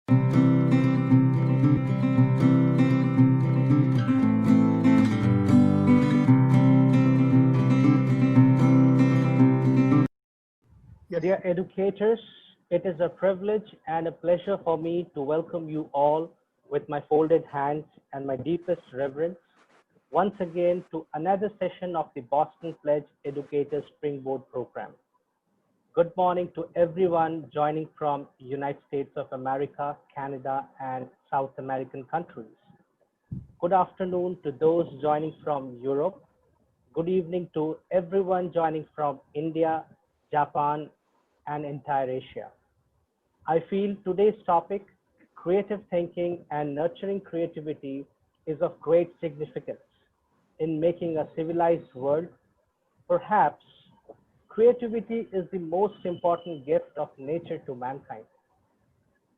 Dear educators, it is a privilege and a pleasure for me to welcome you all with my folded hands and my deepest reverence once again to another session of the Boston Pledge Educators Springboard Program. Good morning to everyone joining from United States of America, Canada, and South American countries. Good afternoon to those joining from Europe. Good evening to everyone joining from India, Japan, and entire Asia. I feel today's topic, creative thinking and nurturing creativity, is of great significance in making a civilized world. Perhaps creativity is the most important gift of nature to mankind.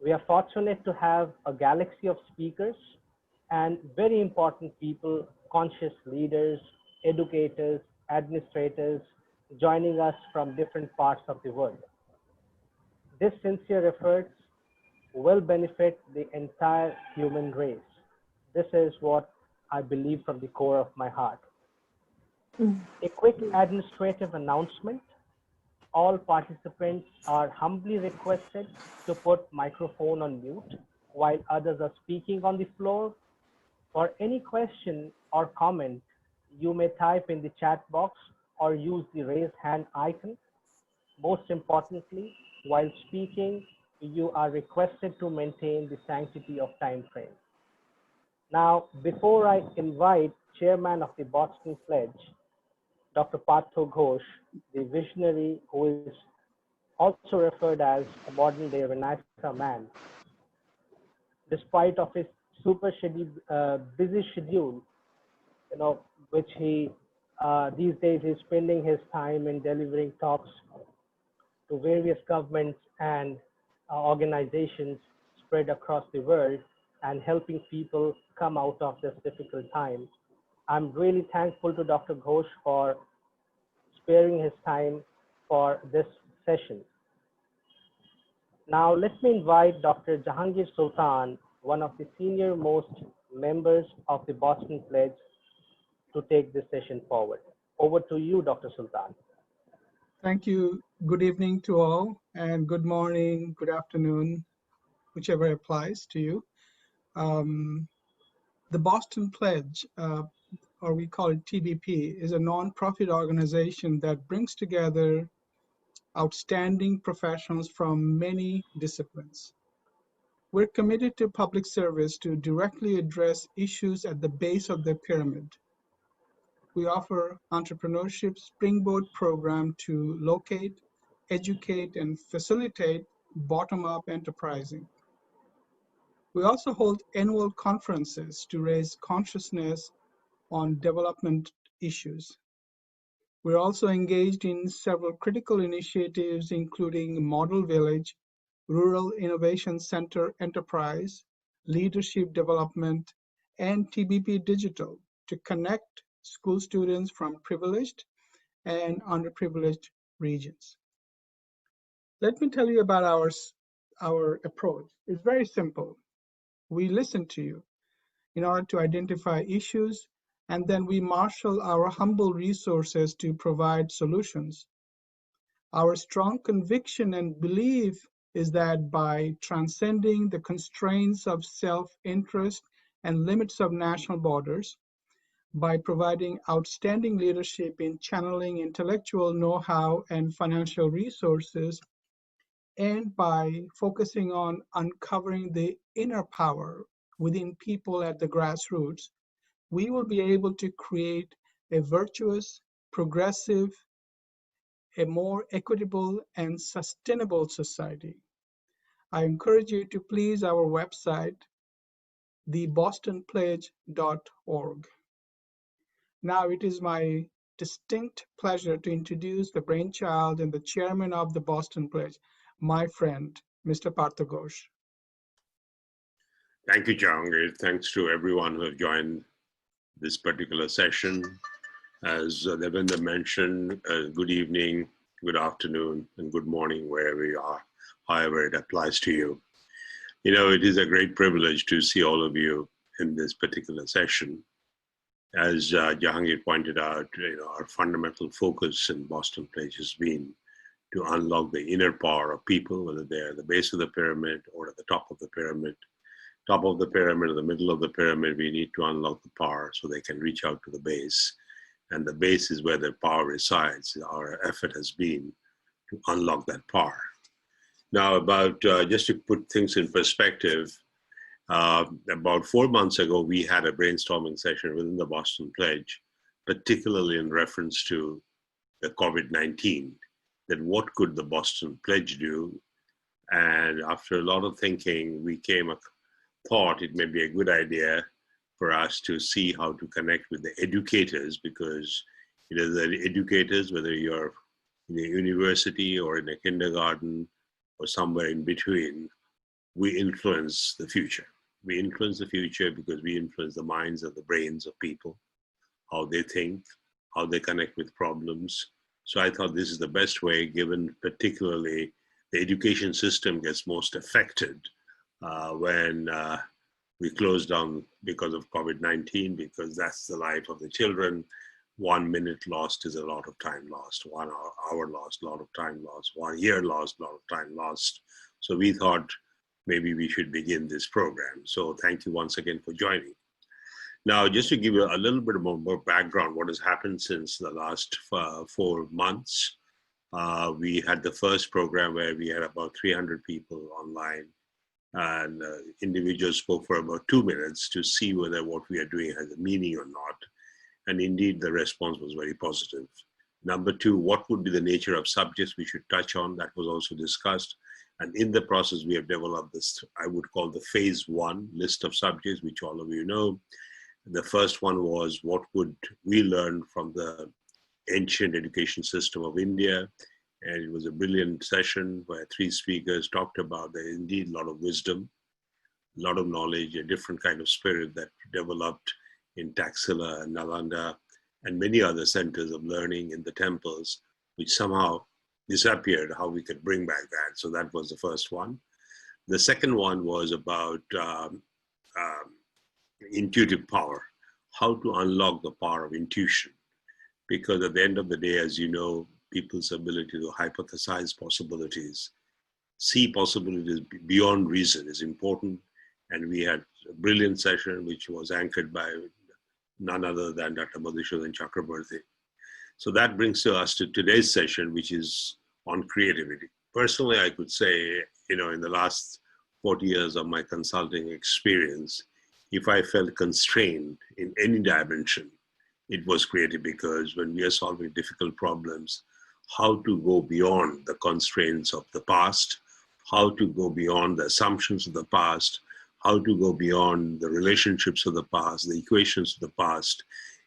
We are fortunate to have a galaxy of speakers and very important people, conscious leaders, educators, administrators, joining us from different parts of the world. This sincere efforts will benefit the entire human race. This is what I believe from the core of my heart. A quick administrative announcement. All participants are humbly requested to put microphone on mute while others are speaking on the floor. For any question or comment, you may type in the chat box or use the raise hand icon. Most importantly, while speaking, you are requested to maintain the sanctity of time frame. Now, before I invite Chairman of the Boston Pledge, Dr. Partho Ghosh, the visionary who is also referred as a modern day Renaissance man, despite of his busy schedule, which he these days is spending his time in delivering talks to various governments and organizations spread across the world and helping people come out of this difficult time. I'm really thankful to Dr. Ghosh for sparing his time for this session. Now, let me invite Dr. Jahangir Sultan, one of the senior most members of the Boston Pledge, to take this session forward. Over to you, Dr. Sultan. Thank you. Good evening to all, and good morning, good afternoon, whichever applies to you. The Boston Pledge, or we call it TBP, is a non-profit organization that brings together outstanding professionals from many disciplines. We're committed to public service to directly address issues at the base of the pyramid. We offer entrepreneurship springboard program to locate, educate, and facilitate bottom-up enterprising. We also hold annual conferences to raise consciousness on development issues. We're also engaged in several critical initiatives, including Model Village, Rural Innovation Center Enterprise, Leadership Development, and TBP Digital to connect school students from privileged and underprivileged regions. Let me tell you about our approach. It's very simple. We listen to you in order to identify issues, and then we marshal our humble resources to provide solutions. Our strong conviction and belief is that by transcending the constraints of self-interest and limits of national borders, by providing outstanding leadership in channeling intellectual know-how and financial resources, and by focusing on uncovering the inner power within people at the grassroots, we will be able to create a virtuous, progressive, a more equitable and sustainable society. I encourage you to please our website, thebostonpledge.org. Now it is my distinct pleasure to introduce the brainchild and the chairman of the Boston Pledge, my friend, Mr. Partho Ghosh. Thank you, Jahangir. Thanks to everyone who have joined this particular session. As Devendra mentioned, good evening, good afternoon, and good morning, wherever you are, however it applies to you. You know, it is a great privilege to see all of you in this particular session. As Jahangir pointed out, you know, our fundamental focus in Boston Pledge has been to unlock the inner power of people, whether they're at the base of the pyramid or at the top of the pyramid. Top of the pyramid or the middle of the pyramid, we need to unlock the power so they can reach out to the base. And the base is where their power resides. Our effort has been to unlock that power. Now, just to put things in perspective, about 4 months ago, we had a brainstorming session within the Boston Pledge, particularly in reference to the COVID-19, that what could the Boston Pledge do? And after a lot of thinking, we thought it may be a good idea for us to see how to connect with the educators, because it is the educators, whether you're in a university or in a kindergarten or somewhere in between, we influence the future. We influence the future because we influence the minds of the brains of people, how they think, how they connect with problems. So I thought this is the best way, given particularly the education system gets most affected when we close down because of COVID-19, because that's the life of the children. 1 minute lost is a lot of time lost. 1 hour lost, a lot of time lost. 1 year lost, a lot of time lost. So we thought maybe we should begin this program. So thank you once again for joining. Now, just to give you a little bit more background, what has happened since the last 4 months. We had the first program where we had about 300 people online, and individuals spoke for about 2 minutes to see whether what we are doing has a meaning or not. And indeed, the response was very positive. Number 2, what would be the nature of subjects we should touch on? That was also discussed. And in the process, we have developed this, I would call the phase 1 list of subjects, which all of you know. The first one was, what would we learn from the ancient education system of India? And it was a brilliant session where 3 speakers talked about there is indeed a lot of wisdom, a lot of knowledge, a different kind of spirit that developed in Taxila and Nalanda and many other centers of learning in the temples, which somehow disappeared, how we could bring back that. So that was the first one. The second one was about intuitive power, how to unlock the power of intuition. Because at the end of the day, as you know, people's ability to hypothesize possibilities, see possibilities beyond reason is important. And we had a brilliant session, which was anchored by none other than Dr. Madhusudan and Chakraborty. So that brings us to today's session, which is on creativity. Personally, I could say, you know, in the last 40 years of my consulting experience, if I felt constrained in any dimension, it was creative, because when we are solving difficult problems, how to go beyond the constraints of the past, how to go beyond the assumptions of the past, how to go beyond the relationships of the past, the equations of the past,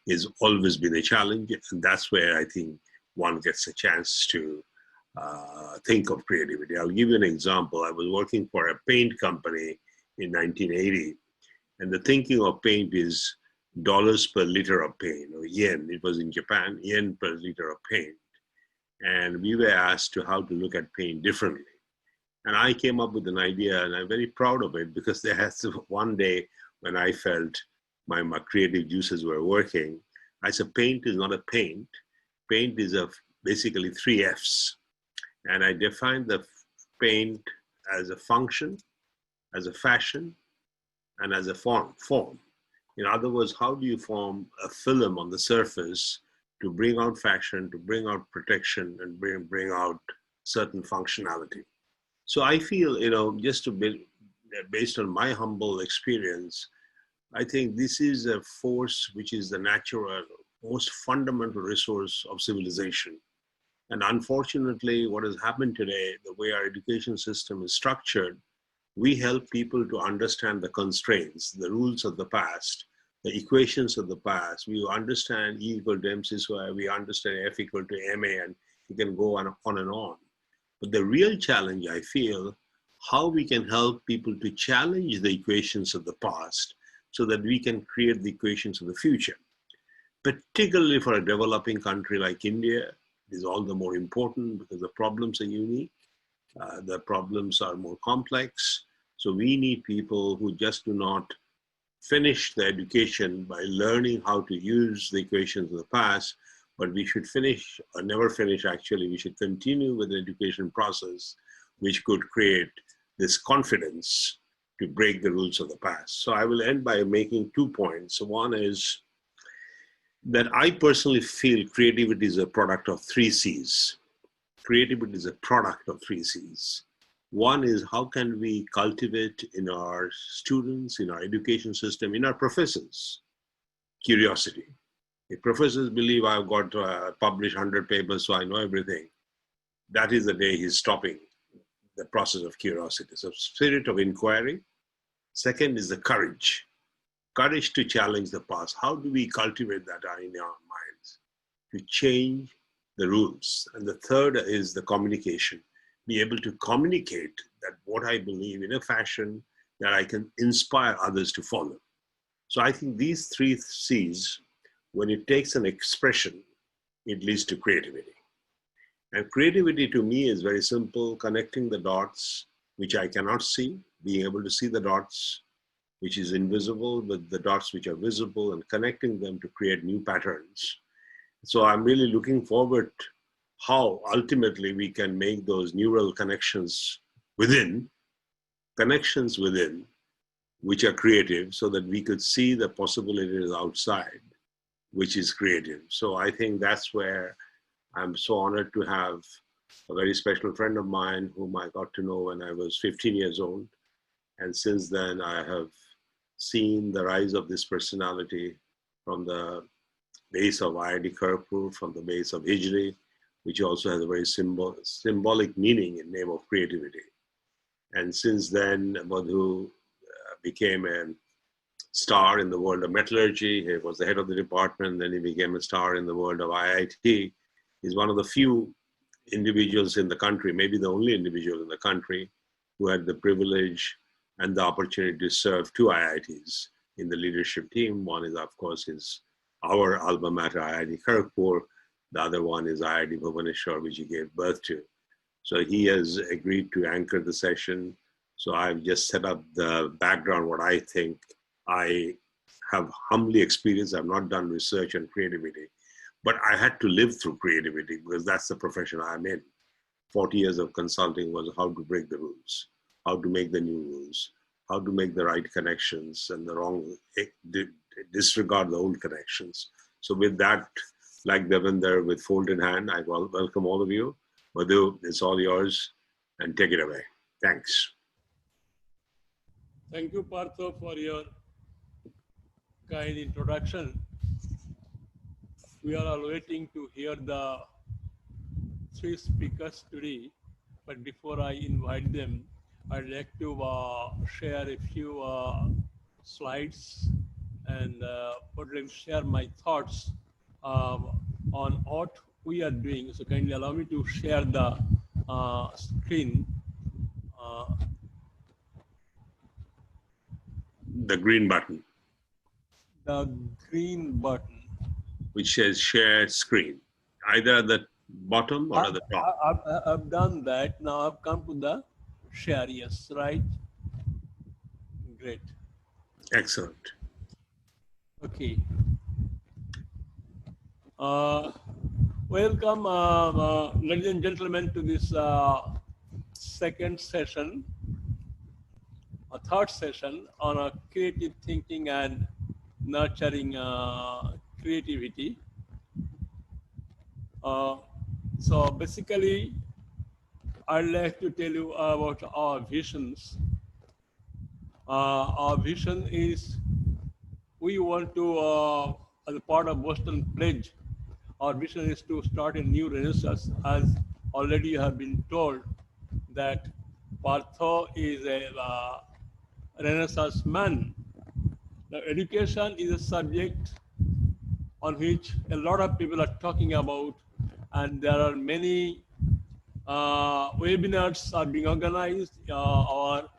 has always been a challenge. And that's where I think one gets a chance to think of creativity. I'll give you an example. I was working for a paint company in 1980, and the thinking of paint is dollars per liter of paint, or yen. It was in Japan, yen per liter of paint. And we were asked to how to look at paint differently. And I came up with an idea, and I'm very proud of it, because there has to one day when I felt my creative juices were working, I said, paint is not a paint. Paint is basically 3 Fs. And I defined the paint as a function, as a fashion, and as a form. In other words, how do you form a film on the surface to bring out fashion, to bring out protection, and bring out certain functionality? So I feel, you know, just to be, based on my humble experience, I think this is a force which is the natural, most fundamental resource of civilization. And unfortunately, what has happened today, the way our education system is structured, we help people to understand the constraints, the rules of the past, the equations of the past. We understand E equal to MC square, we understand F equal to MA, and you can go on and on. But the real challenge, I feel, how we can help people to challenge the equations of the past so that we can create the equations of the future. Particularly for a developing country like India, it is all the more important because the problems are unique, the problems are more complex. So we need people who just do not finish the education by learning how to use the equations of the past, but we should finish, or never finish actually, we should continue with the education process, which could create this confidence to break the rules of the past. So I will end by making 2 points. One is that I personally feel creativity is a product of 3 C's. Creativity is a product of 3 C's. One is how can we cultivate in our students, in our education system, in our professors, curiosity. If professors believe I've got to publish 100 papers so I know everything, that is the day he's stopping the process of curiosity. So spirit of inquiry. Second is the courage. Courage to challenge the past. How do we cultivate that in our minds? To change the rules. And the third is the communication. Be able to communicate that what I believe in a fashion that I can inspire others to follow. So I think these 3 C's, when it takes an expression, it leads to creativity. And creativity to me is very simple, connecting the dots, which I cannot see, being able to see the dots, which is invisible, with the dots which are visible, and connecting them to create new patterns. So I'm really looking forward how ultimately we can make those neural connections within, which are creative, so that we could see the possibilities outside, which is creative. So I think that's where I'm so honored to have a very special friend of mine whom I got to know when I was 15 years old. And since then I have seen the rise of this personality from the base of IIT Kanpur, from the base of Hijri, which also has a very symbolic meaning in name of creativity. And since then, Madhu became a star in the world of metallurgy. He was the head of the department, then he became a star in the world of IIT. He's one of the few individuals in the country, maybe the only individual in the country, who had the privilege and the opportunity to serve 2 IITs in the leadership team. One is, of course, our alma mater, IIT Kanpur. The other one is IIT Bhubaneshwar, which he gave birth to. So he has agreed to anchor the session. So I've just set up the background, what I think I have humbly experienced. I've not done research on creativity, but I had to live through creativity because that's the profession I'm in. 40 years of consulting was how to break the rules, how to make the new rules, how to make the right connections and the wrong, disregard the old connections. So with that, like Devinder, with folded hand, I welcome all of you. Madhu, it's all yours, and take it away. Thanks. Thank you, Partho, for your kind introduction. We are all waiting to hear the 3 speakers today, but before I invite them, I'd like to share a few slides and share my thoughts on what we are doing. So kindly allow me to share the screen. The green button. The green button. Which says share screen, either at the bottom or at the top. I've done that. Now I've come to the share, yes, right? Great. Excellent. Okay. Welcome, ladies and gentlemen, to this second session, a third session on creative thinking and nurturing creativity. So basically, I'd like to tell you about our visions. Our vision is we want to, as a part of Boston Pledge, our vision is to start a new renaissance. As already you have been told that Partho is a renaissance man. Now, education is a subject on which a lot of people are talking about, and there are many webinars are being organized. Our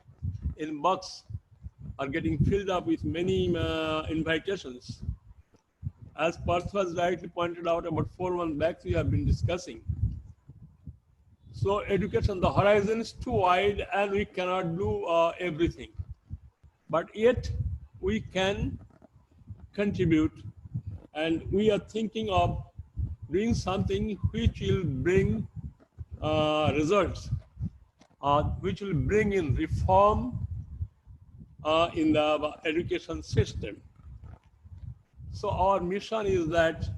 inbox are getting filled up with many invitations. As Partho has rightly pointed out, about 4 months back we have been discussing. So education, the horizon is too wide and we cannot do everything. But yet we can contribute, and we are thinking of doing something which will bring results, which will bring in reform in the education system. So our mission is that,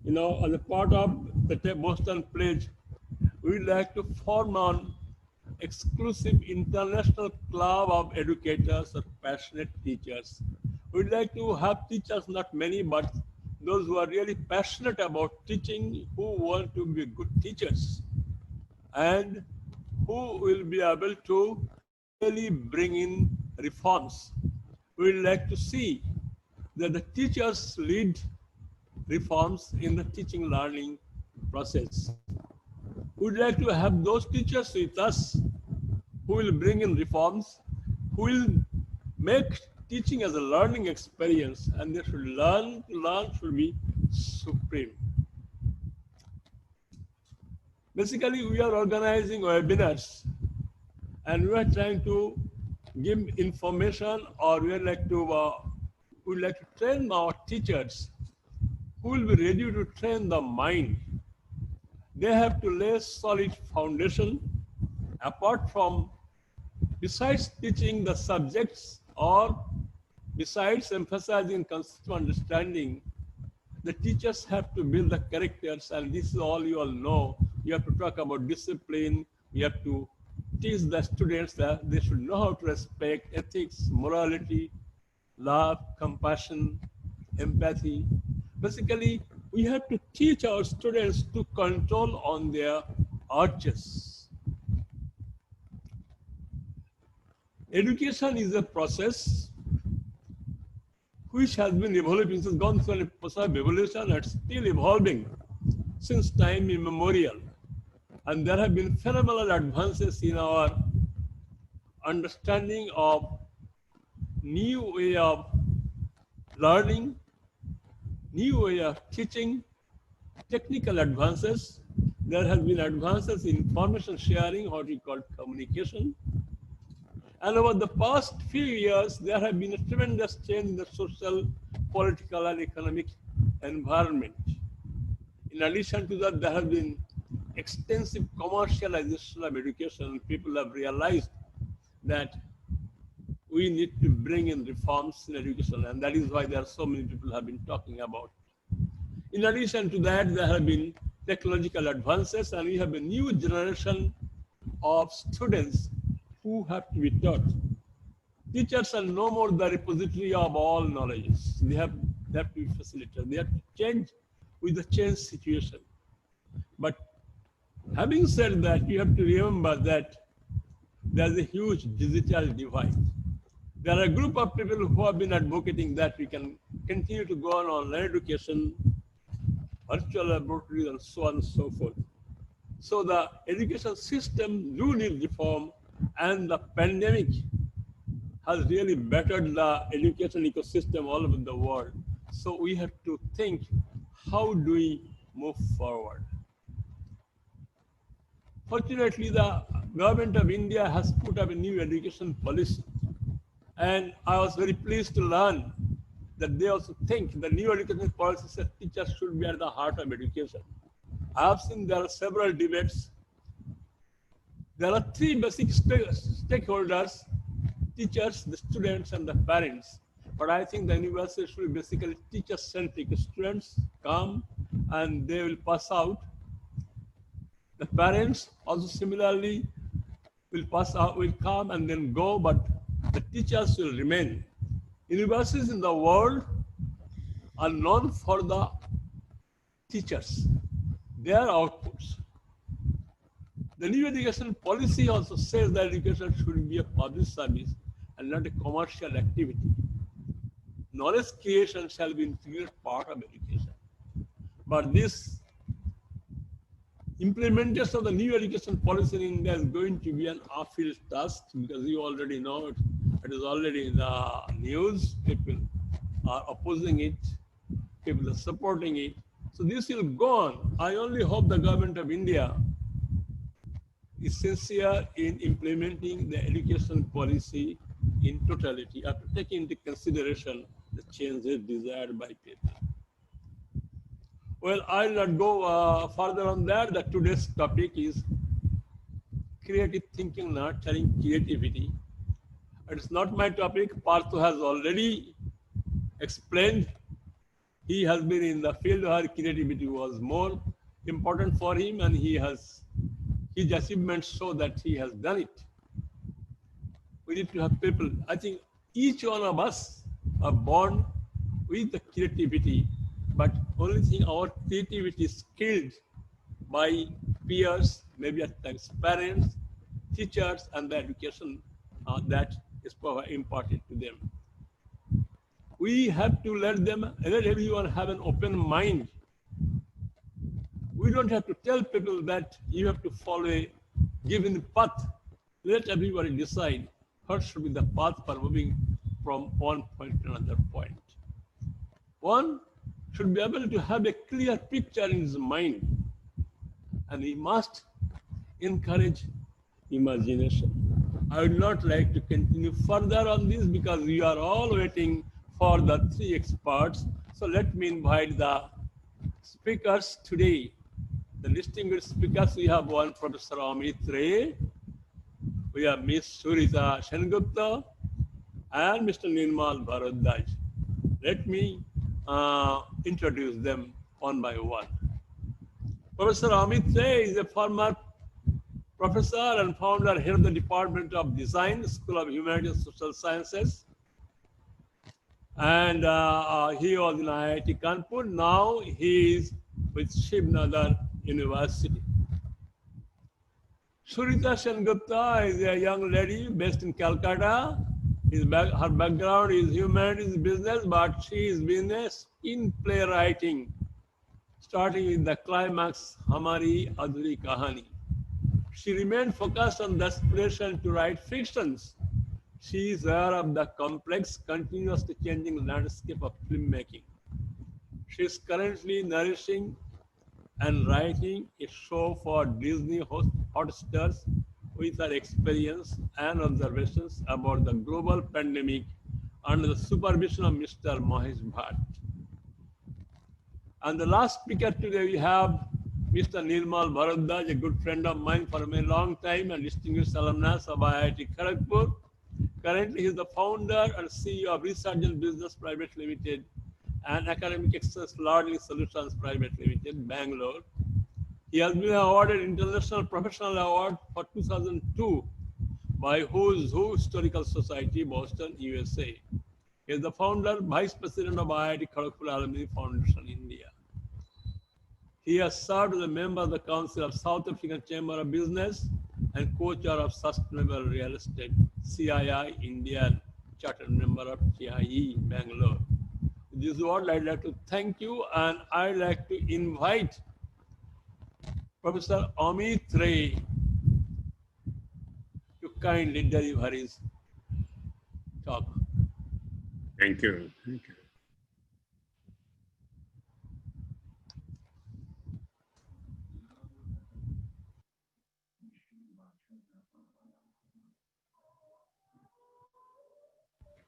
as a part of the Boston Pledge, we would like to form an exclusive international club of educators or passionate teachers. We'd like to have teachers, not many, but those who are really passionate about teaching, who want to be good teachers, and who will be able to really bring in reforms. We'd like to see that the teachers lead reforms in the teaching learning process. We'd like to have those teachers with us who will bring in reforms, who will make teaching as a learning experience, and they should learn should be supreme. Basically, we are organizing webinars and we are trying to give information, or we would like to train our teachers who will be ready to train the mind. They have to lay solid foundation apart from, besides teaching the subjects or besides emphasizing conceptual understanding, the teachers have to build the characters, and this is all you all know. You have to talk about discipline. You have to teach the students that they should know how to respect ethics, morality, love, compassion, empathy. Basically, we have to teach our students to control on their urges. Education is a process which has been evolving, it's gone through a process of evolution and still evolving since time immemorial. And there have been phenomenal advances in our understanding of new way of learning, new way of teaching, technical advances. There have been advances in information sharing, what we call communication. And over the past few years, there have been a tremendous change in the social, political, and economic environment. In addition to that, there have been extensive commercialization of education. People have realized that we need to bring in reforms in education, and that is why there are so many people have been talking about. In addition to that, there have been technological advances, and we have a new generation of students who have to be taught. Teachers are no more the repository of all knowledge. They have to be facilitated. They have to change with the changed situation. But having said that, you have to remember that there's a huge digital divide. There are a group of people who have been advocating that we can continue to go on online education, virtual laboratories, and so on and so forth. So the education system do need reform, and the pandemic has really bettered the education ecosystem all over the world. So we have to think, how do we move forward? Fortunately, the government of India has put up a new education policy. And I was very pleased to learn that they also think the new education policy says teachers should be at the heart of education. I have seen there are several debates. There are three basic stakeholders: teachers, the students, and the parents. But I think the university should be basically teacher-centric. Students come and they will pass out. The parents also similarly will pass out, will come and then go, but the teachers will remain. Universities in the world are known for the teachers, their outputs. The new education policy also says that education should be a public service and not a commercial activity. Knowledge creation shall be an integrated part of education. But this implementation of the new education policy in India is going to be an uphill task, because you already know it. It is already in the news. People are opposing it. People are supporting it. So this will go on. I only hope the government of India is sincere in implementing the education policy in totality after taking into consideration the changes desired by people. Well, I'll not go further on that. That today's topic is creative thinking, nurturing creativity. It's not my topic. Parthu has already explained. He has been in the field where creativity was more important for him, and his achievements show that he has done it. We need to have people. I think each one of us are born with the creativity, but only thing our creativity is killed by peers, maybe at times parents, teachers, and the education that is imparted to them. We have to let everyone have an open mind. We don't have to tell people that you have to follow a given path. Let everybody decide what should be the path for moving from one point to another point. One should be able to have a clear picture in his mind, and he must encourage imagination. I would not like to continue further on this because we are all waiting for the three experts. So let me invite the speakers today. The distinguished speakers, we have one Professor Amit Ray, we have Ms. Suhrita Sengupta, and Mr. Nirmal Bhardwaj. Let me introduce them one by one. Professor Amit Ray is a former professor and founder here of the Department of Design, School of Humanities and Social Sciences. And he was in IIT Kanpur. Now he is with Shiv Nadar University. Suhrita Sengupta is a young lady based in Calcutta. Her background is humanities business, but she is business in playwriting, starting with the climax, Hamari Adhuri Kahani. She remained focused on the aspiration to write fictions. She is aware of the complex, continuously changing landscape of filmmaking. She is currently nourishing and writing a show for Disney Hotstar with her experience and observations about the global pandemic under the supervision of Mr. Mahesh Bhatt. And the last speaker today we have Mr. Nirmal Bhardwaj, a good friend of mine for a very long time and distinguished alumnus of IIT Kharagpur. Currently, he is the founder and CEO of Resurgent Business Private Limited and Academic Excellence Learning Solutions Private Limited, Bangalore. He has been awarded International Professional Award for 2002 by Who's Who Historical Society, Boston, USA. He is the founder, Vice President of IIT Kharagpur Alumni Foundation, India. He has served as a member of the Council of South African Chamber of Business and co-chair of Sustainable Real Estate, CII India, chartered member of CIE, Bangalore. With this word, I'd like to thank you, and I'd like to invite Professor Amit Ray to kindly deliver his talk. Thank you. Thank you.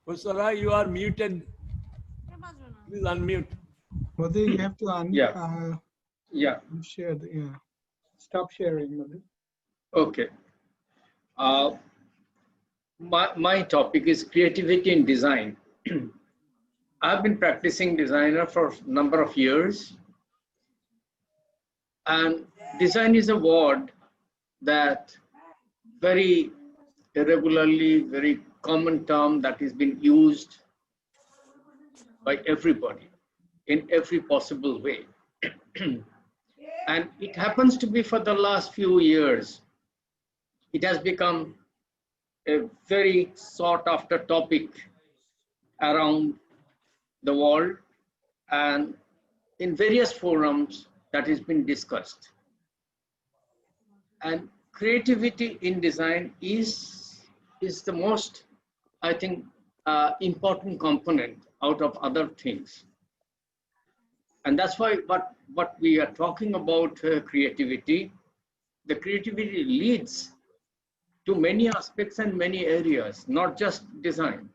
Professor Ray, you are muted. Please unmute. Madhu, you have to Yeah. share stop sharing, Madhu. Okay. My topic is creativity in design. I've been practicing designer for a number of years. And design is a word that very irregularly, very common term that has been used by everybody in every possible way. And it happens to be for the last few years, it has become a very sought after topic around the world and in various forums that has been discussed. And creativity in design is the most, I think, important component out of other things. And that's why what we are talking about creativity, the creativity leads to many aspects and many areas, not just design.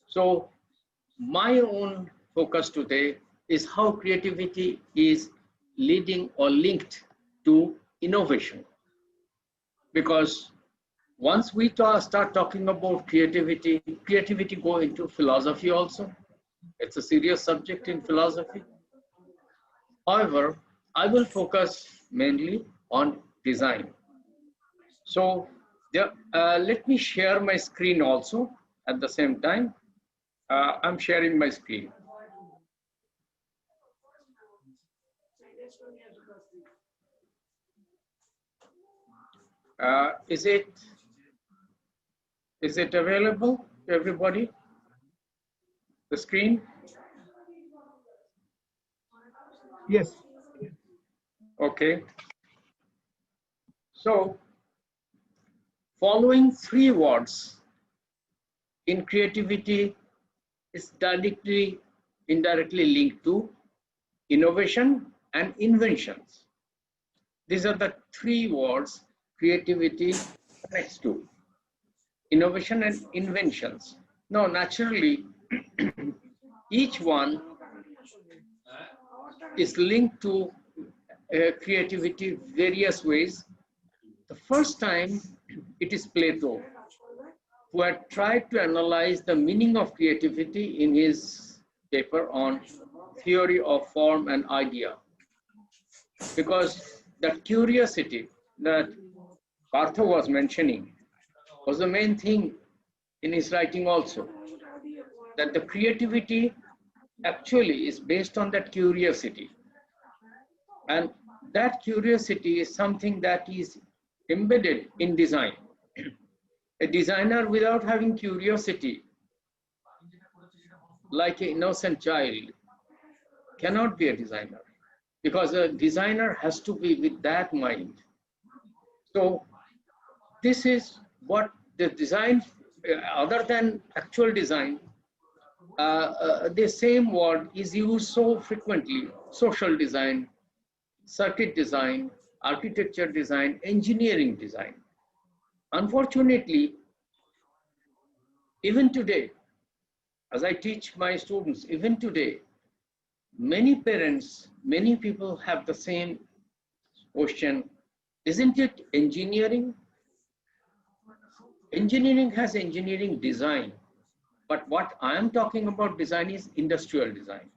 So my own focus today is how creativity is leading or linked to innovation. Because once we start talking about creativity go into philosophy also. It's a serious subject in philosophy. However, I will focus mainly on design. So let me share my screen also at the same time. I'm sharing my screen. Is it available to everybody? The screen? Yes. Okay. So, following three words in creativity is directly, indirectly linked to innovation and inventions. These are the three words creativity connects to: innovation and inventions. Now, naturally, each one is linked to creativity various ways. The first time, it is Plato, who had tried to analyze the meaning of creativity in his paper on theory of form and idea. Because that curiosity that Partha was mentioning was the main thing in his writing also, that the creativity actually is based on that curiosity. And that curiosity is something that is embedded in design. A designer without having curiosity, like an innocent child, cannot be a designer, because a designer has to be with that mind. So this is what the design, other than actual design, the same word is used so frequently: social design, circuit design, architecture design, engineering design. Unfortunately, even today, as I teach my students, even today, many parents, many people have the same question: isn't it engineering? Engineering has engineering design, but what I am talking about design is industrial design.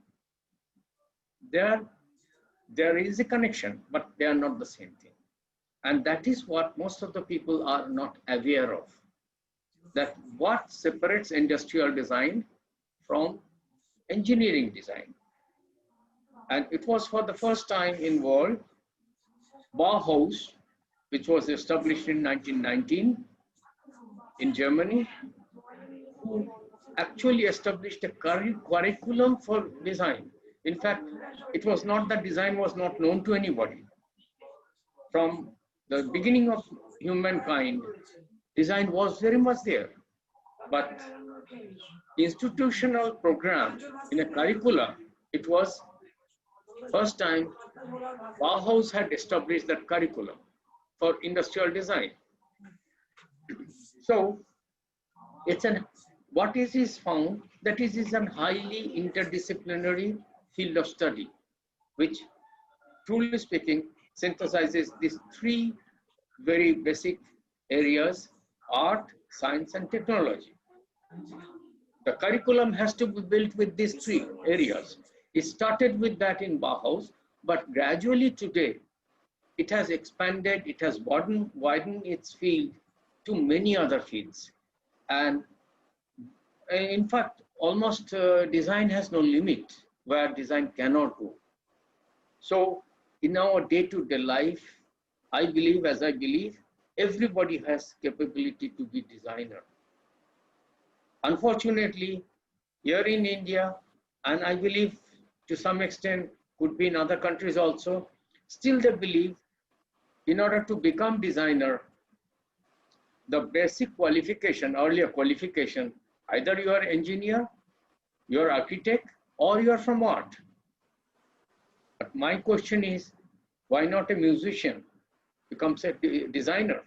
There is a connection, but they are not the same thing. And that is what most of the people are not aware of, that what separates industrial design from engineering design. And it was for the first time in world, Bauhaus, which was established in 1919 in Germany, who actually established a curriculum for design. In fact, it was not that design was not known to anybody. From the beginning of humankind, design was very much there. But institutional program in a curricula, it was first time Bauhaus had established that curriculum for industrial design. So it's what is found that it is a highly interdisciplinary field of study, which, truly speaking, synthesizes these three very basic areas: art, science, and technology. The curriculum has to be built with these three areas. It started with that in Bauhaus, but gradually today, it has expanded, it has widened its field to many other fields. And in fact, almost design has no limit where design cannot go. So in our day-to-day life, I believe, everybody has capability to be designer. Unfortunately, here in India, and I believe to some extent could be in other countries also, still they believe in order to become designer, the basic qualification, earlier qualification, either you are engineer, you are architect, or you are from art. But my question is, Why not a musician becomes a designer?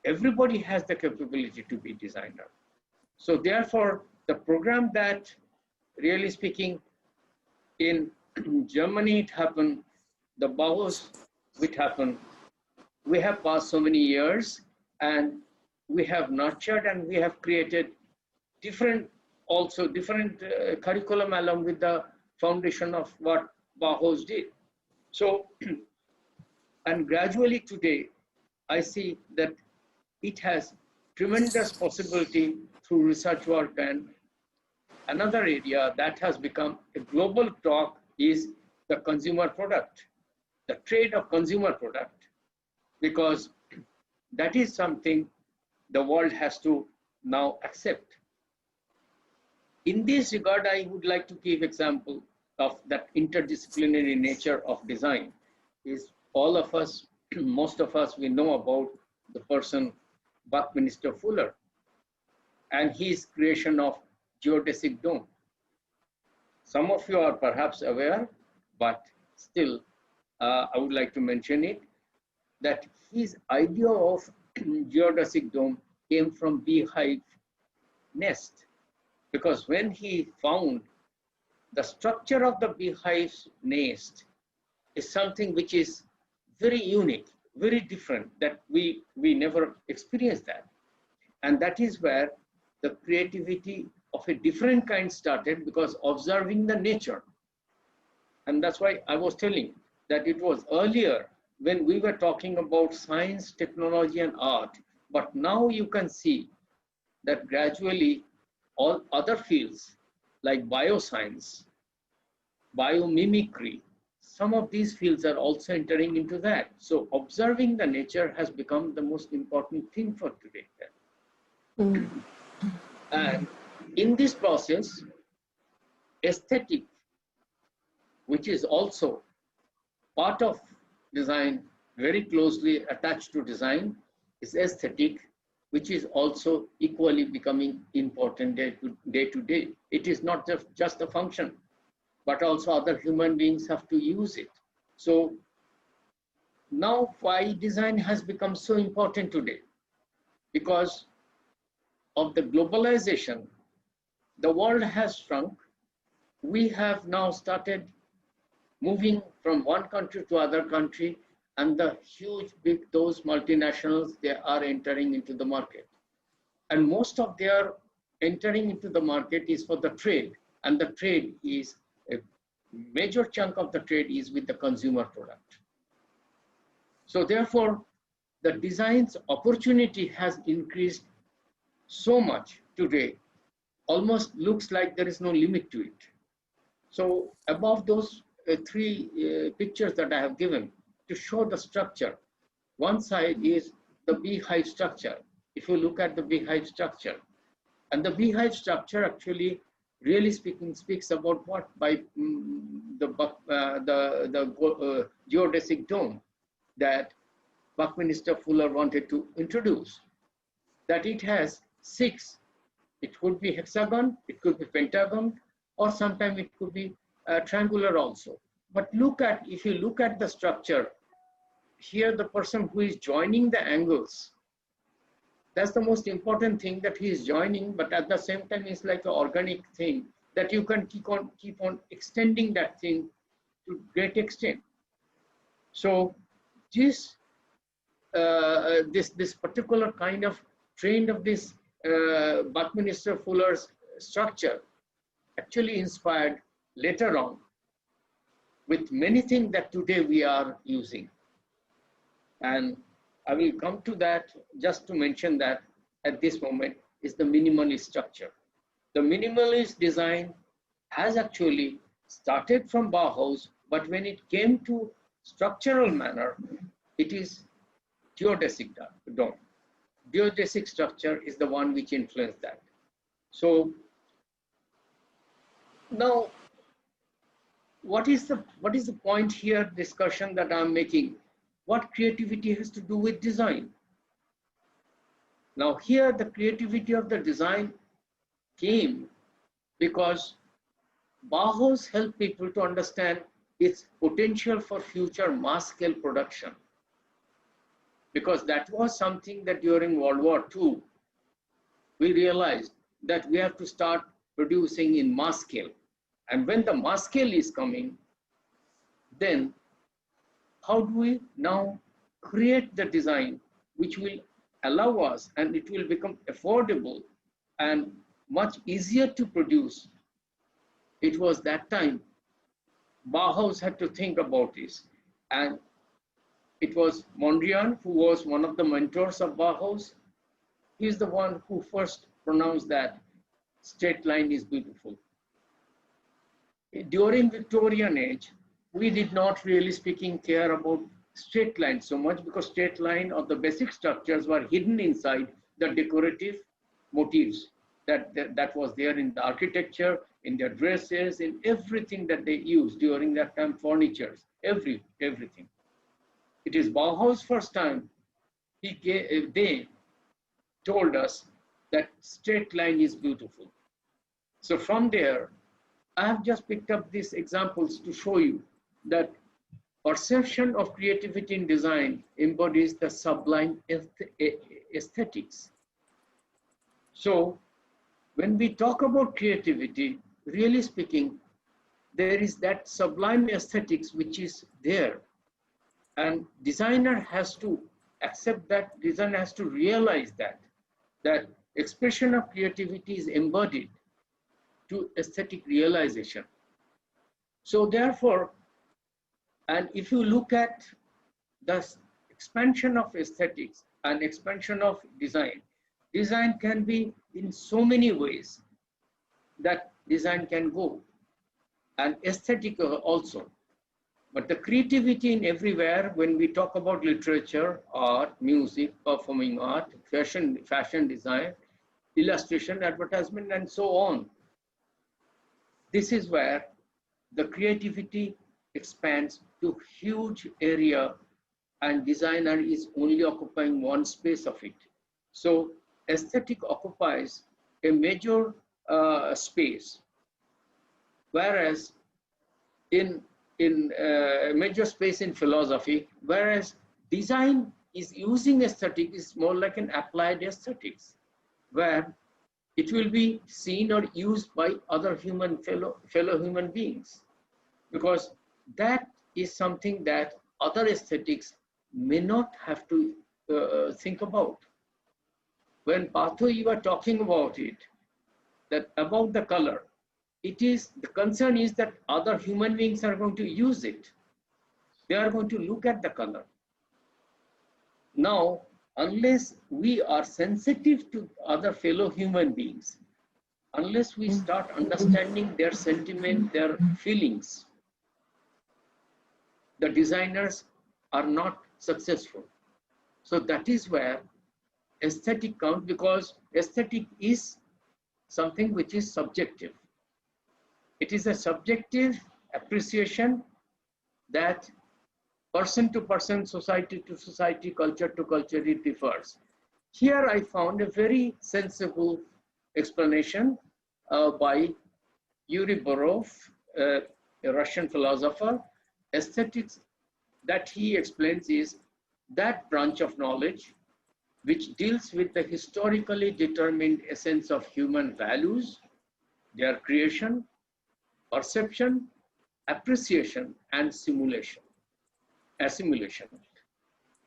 Everybody has the capability to be designer. So therefore, the program that, really speaking, in Germany it happened, the Bauhaus which happened, we have passed so many years and we have nurtured and we have created different curriculum along with the foundation of what Bauhaus did. So, and gradually today, I see that it has tremendous possibility through research work, and another area that has become a global talk is the consumer product, the trade of consumer product, because that is something the world has to now accept. In this regard, I would like to give example of that interdisciplinary nature of design. Is all of us, most of us, we know about the person Buckminster Fuller and his creation of geodesic dome. Some of you are perhaps aware, but still I would like to mention it, that his idea of geodesic dome came from beehive nest, because when he found the structure of the beehive's nest is something which is very unique, very different, that we never experienced that. And that is where the creativity of a different kind started, because observing the nature. And that's why I was telling that it was earlier when we were talking about science, technology, and art, but now you can see that gradually all other fields like bioscience, biomimicry, some of these fields are also entering into that. So observing the nature has become the most important thing for today. And in this process, aesthetic, which is also part of design, very closely attached to design, is aesthetic, which is also equally becoming important day to day. It is not just a function, but also other human beings have to use it. So now why design has become so important today? Because of the globalization, the world has shrunk. We have now started moving from one country to other country, and the huge, big, those multinationals, they are entering into the market. And most of their entering into the market is for the trade. And the trade is, a major chunk of the trade is with the consumer product. So therefore, the design's opportunity has increased so much today, almost looks like there is no limit to it. So above those three pictures that I have given to show the structure, one side is the beehive structure. If you look at the beehive structure, and the beehive structure actually, really speaking, speaks about what by the geodesic dome that Buckminster Fuller wanted to introduce, that it has 6. It could be hexagon, it could be pentagon, or sometimes it could be triangular also. But look at, if you look at the structure, here the person who is joining the angles, that's the most important thing, that he is joining, but at the same time it's like an organic thing that you can keep on extending that thing to great extent. So this this particular kind of trend of this Buckminster Fuller's structure actually inspired later on with many things that today we are using. And I will come to that. Just to mention that at this moment is the minimalist structure. The minimalist design has actually started from Bauhaus, but when it came to structural manner, it is geodesic dome. Geodesic structure is the one which influenced that. So now, what is the point here, discussion that I'm making? What creativity has to do with design? Now here the creativity of the design came because Bauhaus helped people to understand its potential for future mass scale production. Because that was something that during World War II, we realized that we have to start producing in mass scale. And when the mass scale is coming, then how do we now create the design which will allow us, and it will become affordable and much easier to produce? It was that time Bauhaus had to think about this. And it was Mondrian, who was one of the mentors of Bauhaus. He's the one who first pronounced that straight line is beautiful. During Victorian age, we did not really speaking care about straight line so much, because straight line or the basic structures were hidden inside the decorative motifs that was there in the architecture, in their dresses, in everything that they used during that time, furnitures, everything. It is Bauhaus first time they told us that straight line is beautiful. So from there, I have just picked up these examples to show you that perception of creativity in design embodies the sublime aesthetics. So when we talk about creativity, really speaking, there is that sublime aesthetics which is there. And designer has to accept that, designer has to realize that expression of creativity is embodied to aesthetic realization. So therefore, and if you look at the expansion of aesthetics and expansion of design, design can be in so many ways that design can go, and aesthetic also. But the creativity in everywhere, when we talk about literature, art, music, performing art, fashion design, illustration, advertisement, and so on. This is where the creativity expands to huge area, and designer is only occupying one space of it. So aesthetic occupies a major space, whereas in major space in philosophy, whereas design is using aesthetic is more like an applied aesthetics, where it will be seen or used by other fellow human beings, because that is something that other aesthetics may not have to think about. When Partho, you are talking about it, that about the color, it is, the concern is that other human beings are going to use it. They are going to look at the color. Now, unless we are sensitive to other fellow human beings, unless we start understanding their sentiment, their feelings, the designers are not successful. So that is where aesthetic counts, because aesthetic is something which is subjective. It is a subjective appreciation that person to person, society to society, culture to culture, it differs. Here I found a very sensible explanation by Yuri Borov, a Russian philosopher. Aesthetics that he explains is that branch of knowledge which deals with the historically determined essence of human values, their creation, perception, appreciation, and assimilation.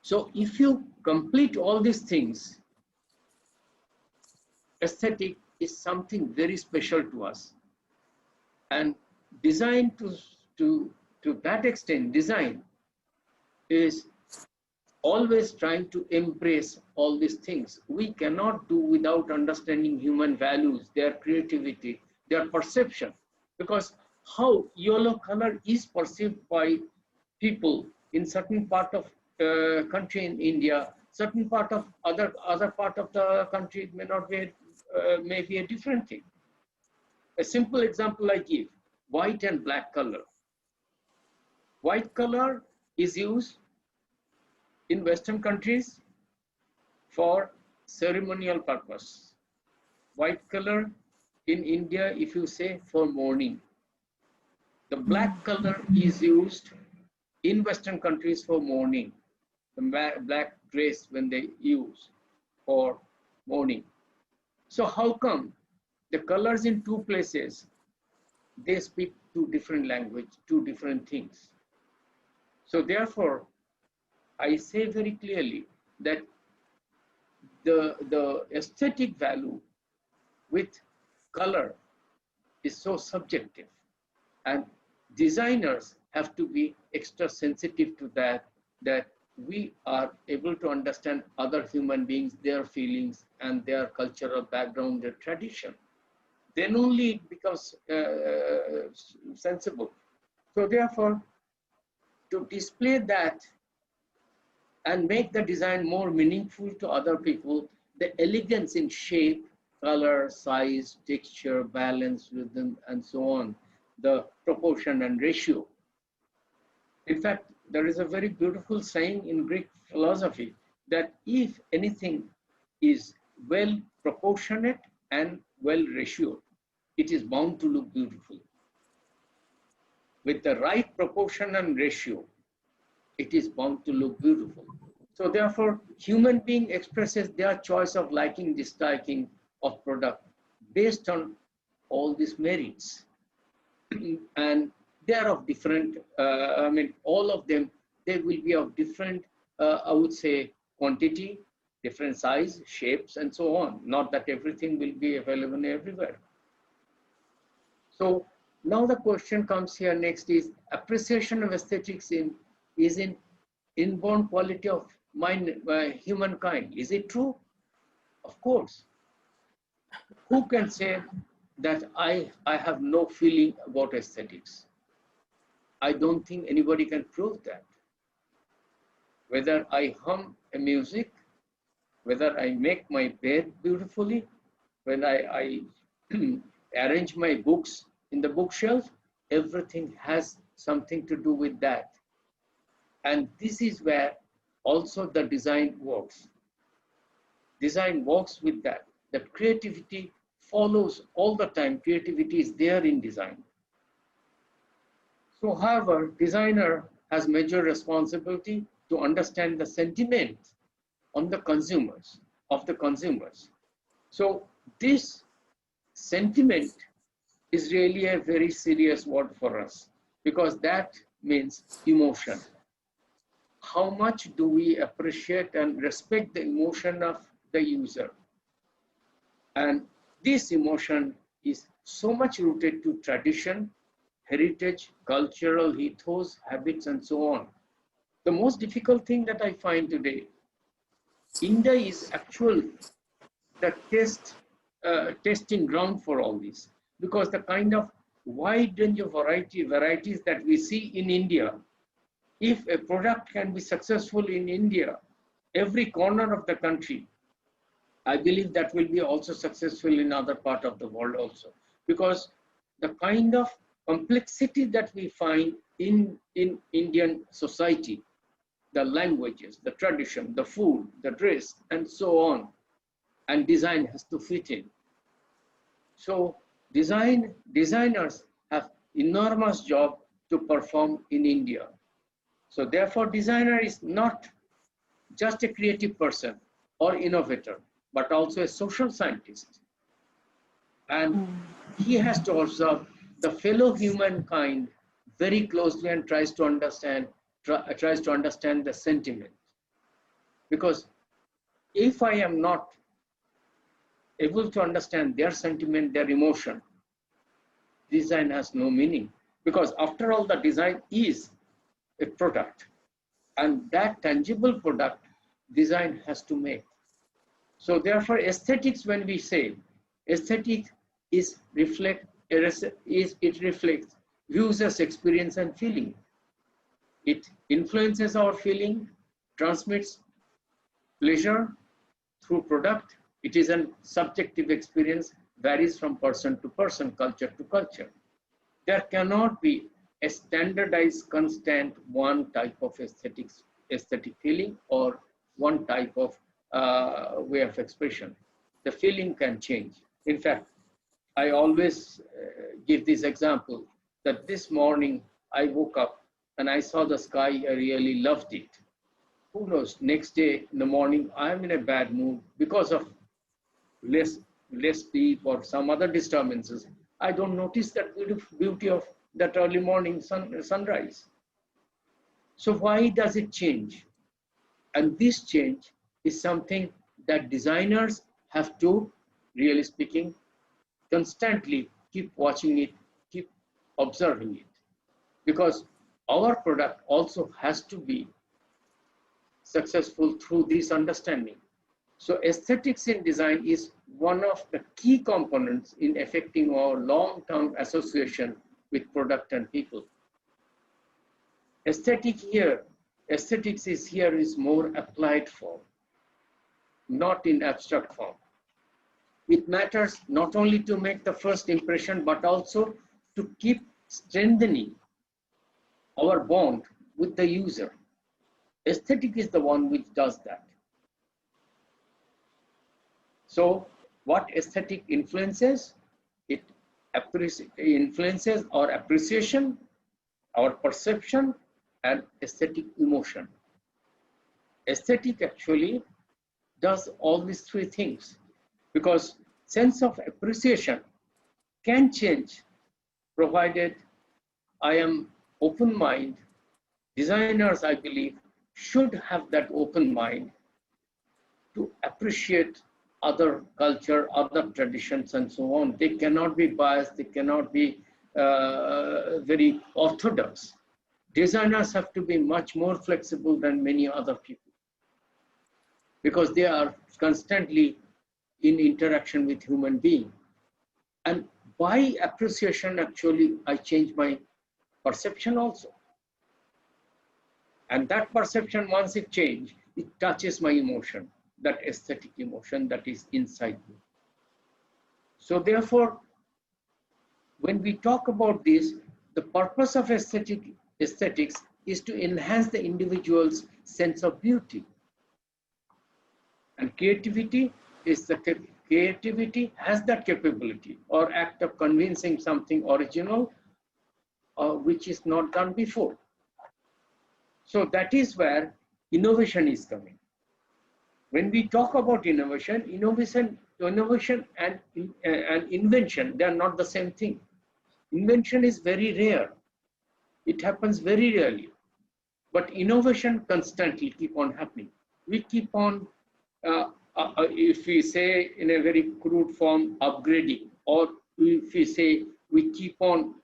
So if you complete all these things, aesthetic is something very special to us. And design to that extent, design is always trying to embrace all these things. We cannot do without understanding human values, their creativity, their perception. Because how yellow color is perceived by people in certain part of country in India, certain part of other part of the country may not be, may be a different thing. A simple example I give, white and black color. White color is used in Western countries for ceremonial purpose. White color in India, if you say, for mourning. The black color is used in Western countries for mourning. The black dress when they use for mourning. So how come the colors in two places, they speak two different language, two different things? So therefore, I say very clearly that the aesthetic value with color is so subjective, and designers have to be extra sensitive to that, that we are able to understand other human beings, their feelings and their cultural background, their tradition. Then only it becomes sensible. So therefore, to display that and make the design more meaningful to other people, the elegance in shape, color, size, texture, balance, rhythm, and so on, the proportion and ratio. In fact, there is a very beautiful saying in Greek philosophy that if anything is well proportionate and well ratioed, it is bound to look beautiful. With the right proportion and ratio, it is bound to look beautiful. So therefore, human being expresses their choice of liking, disliking of product based on all these merits. And they are of different, I mean, all of them, they will be of different, I would say, quantity, different size, shapes, and so on. Not that everything will be available everywhere. So now the question comes here next is, appreciation of aesthetics is in inborn quality of mind, humankind. Is it true? Of course. Who can say that I have no feeling about aesthetics? I don't think anybody can prove that. Whether I hum a music, whether I make my bed beautifully, when I arrange my books in the bookshelf, everything has something to do with that. And this is where also the design works. Design works with that. The creativity follows all the time. Creativity is there in design. So however, designer has major responsibility to understand the sentiment on the consumers, of the consumers. So this sentiment is really a very serious word for us, because that means emotion. How much do we appreciate and respect the emotion of the user? And this emotion is so much rooted to tradition, heritage, cultural ethos, habits, and so on. The most difficult thing that I find today, India is actually the testing ground for all this, because the kind of wide range of varieties that we see in India, if a product can be successful in India, every corner of the country, I believe that will be also successful in other part of the world also, because the kind of complexity that we find in Indian society, the languages, the tradition, the food, the dress, and so on, and design has to fit in. So designers have enormous job to perform in India. So therefore, designer is not just a creative person or innovator, but also a social scientist. And he has to observe the fellow humankind very closely and tries to understand the sentiment. Because if I am not able to understand their sentiment, their emotion, design has no meaning. Because after all, the design is a product, and that tangible product design has to make. So therefore, aesthetics, when we say aesthetic it reflects users' experience and feeling. It influences our feeling, transmits pleasure through product. It is a subjective experience, varies from person to person, culture to culture. There cannot be a standardized, constant one type of aesthetic feeling or one type of way of expression. The feeling can change. In fact, I always give this example. that this morning I woke up and I saw the sky, I really loved it. Who knows, next day in the morning, I'm in a bad mood because of less sleep or some other disturbances. I don't notice that beauty of that early morning sunrise. So why does it change? And this change is something that designers have to, really speaking, constantly keep watching it, keep observing it. Because our product also has to be successful through this understanding. So aesthetics in design is one of the key components in affecting our long-term association with product and people. Aesthetics is more applied form, not in abstract form. It matters not only to make the first impression, but also to keep strengthening our bond with the user. Aesthetic is the one which does that. So what aesthetic influences? It influences our appreciation, our perception, and aesthetic emotion. Aesthetic actually does all these three things, because sense of appreciation can change provided I am open mind. Designers, I believe, should have that open mind to appreciate other culture, other traditions, and so on. They cannot be biased, they cannot be very orthodox. Designers have to be much more flexible than many other people, because they are constantly in interaction with human beings. And by appreciation, actually, I change my perception also. And that perception, once it changes, it touches my emotion, that aesthetic emotion that is inside me. So therefore, when we talk about this, the purpose of aesthetics is to enhance the individual's sense of beauty. And creativity has that capability or act of convincing something original, which is not done before. So that is where innovation is coming. When we talk about innovation and invention, they are not the same thing. Invention is very rare. It happens very rarely. But innovation constantly keep on happening. We keep on, if we say in a very crude form, upgrading, or if we say we keep on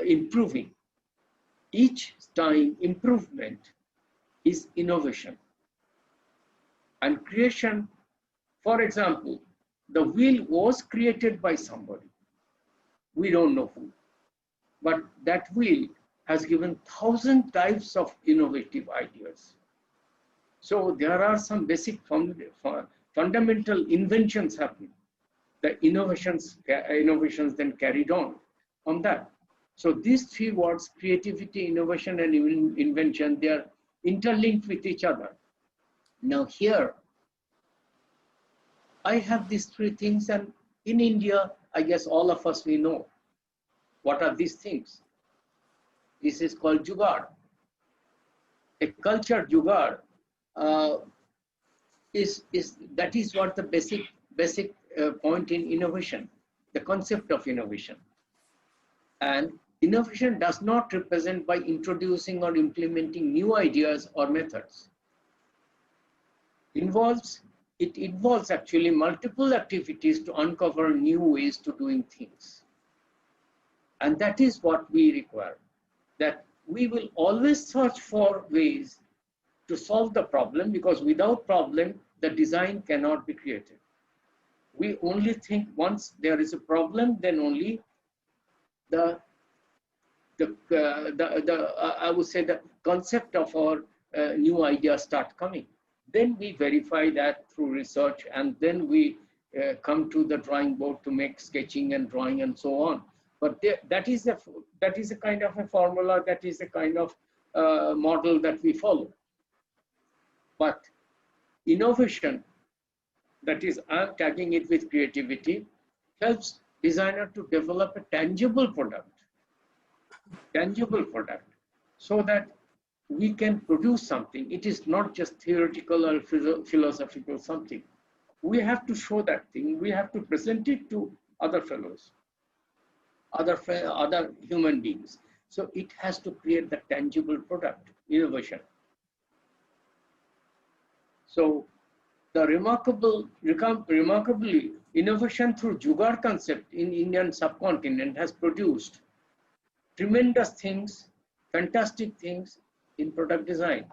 improving. Each time improvement is innovation. And creation, for example, the wheel was created by somebody. We don't know who. But that wheel has given 1,000 types of innovative ideas. So there are some basic fundamental inventions happening. The innovations then carried on that. So these three words, creativity, innovation, and invention, they are interlinked with each other. Now here, I have these three things, and in India, I guess all of us, we know what are these things. This is called jugaad. A culture jugaad that is what the basic point in innovation, the concept of innovation. And innovation does not represent by introducing or implementing new ideas or methods. It involves actually multiple activities to uncover new ways to doing things. And that is what we require, that we will always search for ways to solve the problem, because without problem, the design cannot be created. We only think once there is a problem, then only I would say the concept of our new ideas start coming. Then we verify that through research, and then we come to the drawing board to make sketching and drawing and so on. But that is a kind of a formula, that is a kind of model that we follow. But innovation, that is, I'm tagging it with creativity, helps designer to develop a tangible product tangible product, so that we can produce something. It is not just theoretical or philosophical something. We have to show that thing. We have to present it to other fellows, other human beings. So it has to create the tangible product, innovation. So the remarkably, innovation through Jugaad concept in Indian subcontinent has produced tremendous things, fantastic things in product design.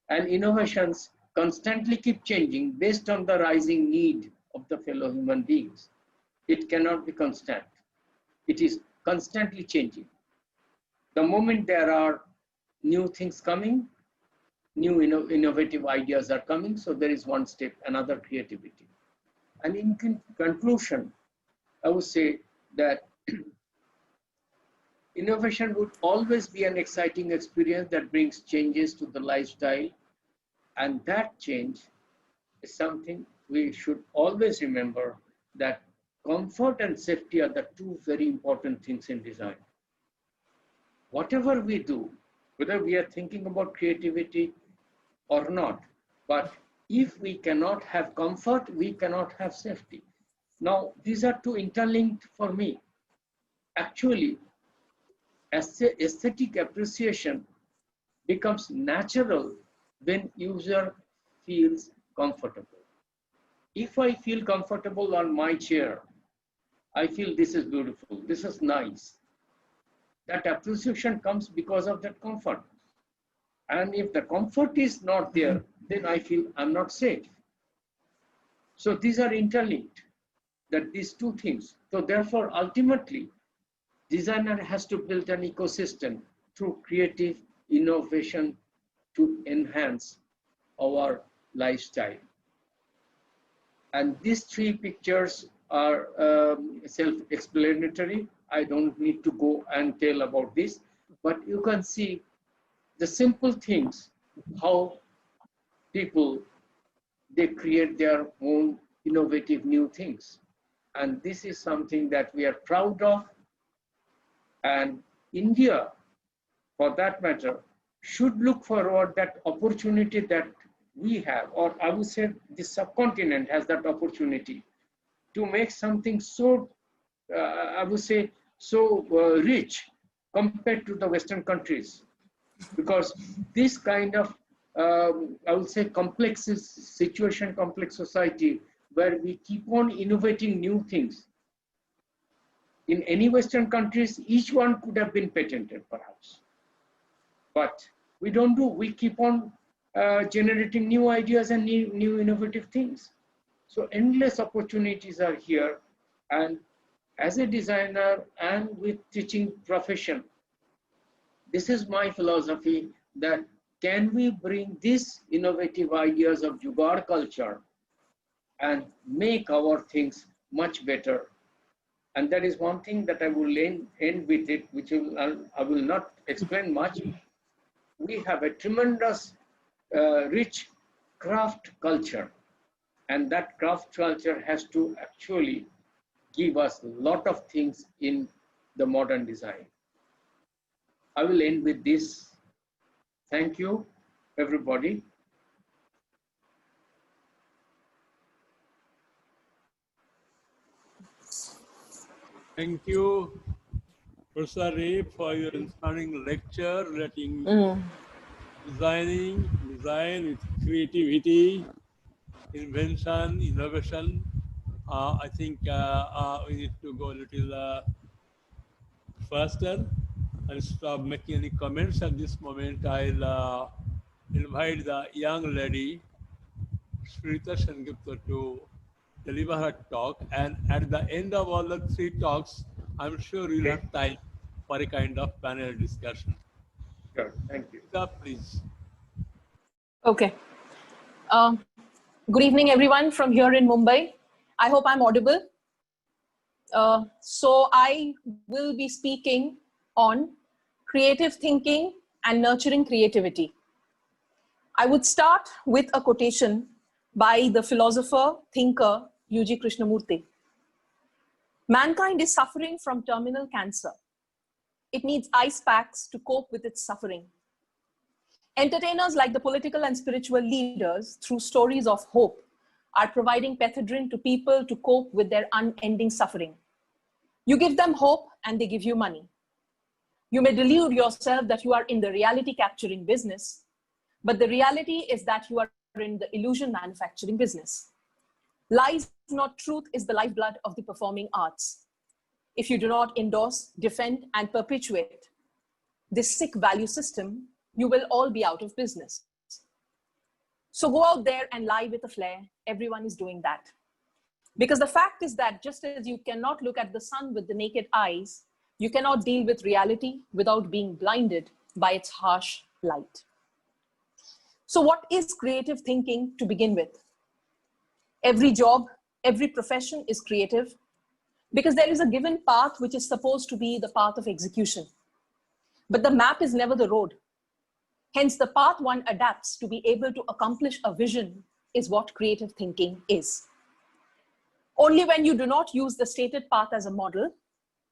And innovations constantly keep changing based on the rising need of the fellow human beings. It cannot be constant. It is constantly changing. The moment there are new things coming, new innovative ideas are coming, so there is one step, another creativity. And in conclusion, I would say that innovation would always be an exciting experience that brings changes to the lifestyle, and that change is something we should always remember, that comfort and safety are the two very important things in design. Whatever we do, whether we are thinking about creativity or not, but if we cannot have comfort, we cannot have safety. Now, these are two interlinked for me. Actually, aesthetic appreciation becomes natural when user feels comfortable. If I feel comfortable on my chair, I feel this is beautiful, this is nice. That appreciation comes because of that comfort. And if the comfort is not there, then I feel I'm not safe. So these are interlinked, that these two things. So therefore, ultimately, designer has to build an ecosystem through creative innovation to enhance our lifestyle. And these three pictures are self-explanatory. I don't need to go and tell about this, but you can see the simple things, how people, they create their own innovative new things. And this is something that we are proud of. And India, for that matter, should look forward that opportunity that we have, or I would say the subcontinent has that opportunity to make something so, I would say, so rich compared to the Western countries. Because this kind of, I would say, complex situation, complex society, where we keep on innovating new things. In any Western countries, each one could have been patented, perhaps. But we don't do, we keep on generating new ideas and new innovative things. So endless opportunities are here. And as a designer and with teaching profession, this is my philosophy, that can we bring these innovative ideas of Jugaad culture and make our things much better. And that is one thing that I will end with it, which I will not explain much. We have a tremendous rich craft culture, and that craft culture has to actually give us a lot of things in the modern design. I will end with this. Thank you, everybody. Thank you, Professor Ray, for your inspiring lecture relating design with creativity, invention, innovation. I think we need to go a little faster and stop making any comments at this moment. I'll invite the young lady, Suhrita Sengupta, to deliver her talk. And at the end of all the three talks, I'm sure you'll have time for a kind of panel discussion. Sure, thank you. Suhrita, please. Okay. Good evening, everyone from here in Mumbai. I hope I'm audible. So I will be speaking on creative thinking and nurturing creativity. I would start with a quotation by the philosopher, thinker, U.G. Krishnamurti. Mankind is suffering from terminal cancer. it needs ice packs to cope with its suffering. Entertainers like the political and spiritual leaders, through stories of hope, are providing pethidrin to people to cope with their unending suffering. You give them hope and they give you money. You may delude yourself that you are in the reality capturing business, but the reality is that you are in the illusion manufacturing business. Lies, not truth, is the lifeblood of the performing arts. If you do not endorse, defend, and perpetuate this sick value system, you will all be out of business. So go out there and lie with a flair. Everyone is doing that. Because the fact is that just as you cannot look at the sun with the naked eyes, you cannot deal with reality without being blinded by its harsh light. So what is creative thinking to begin with? Every job, every profession is creative because there is a given path which is supposed to be the path of execution. But the map is never the road. Hence, the path one adapts to be able to accomplish a vision is what creative thinking is. Only when you do not use the stated path as a model,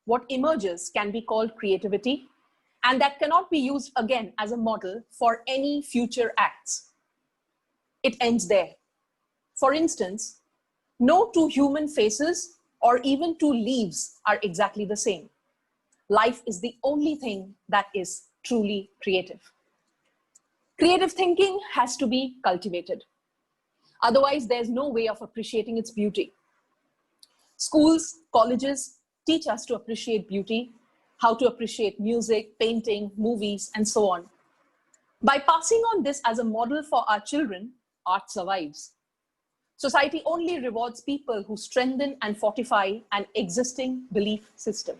what emerges can be called creativity, and that cannot be used again as a model for any future acts. It ends there. For instance, no two human faces or even two leaves are exactly the same. Life is the only thing that is truly creative. Creative thinking has to be cultivated. Otherwise, there's no way of appreciating its beauty. Schools, colleges teach us to appreciate beauty, how to appreciate music, painting, movies, and so on. By passing on this as a model for our children, art survives. Society only rewards people who strengthen and fortify an existing belief system.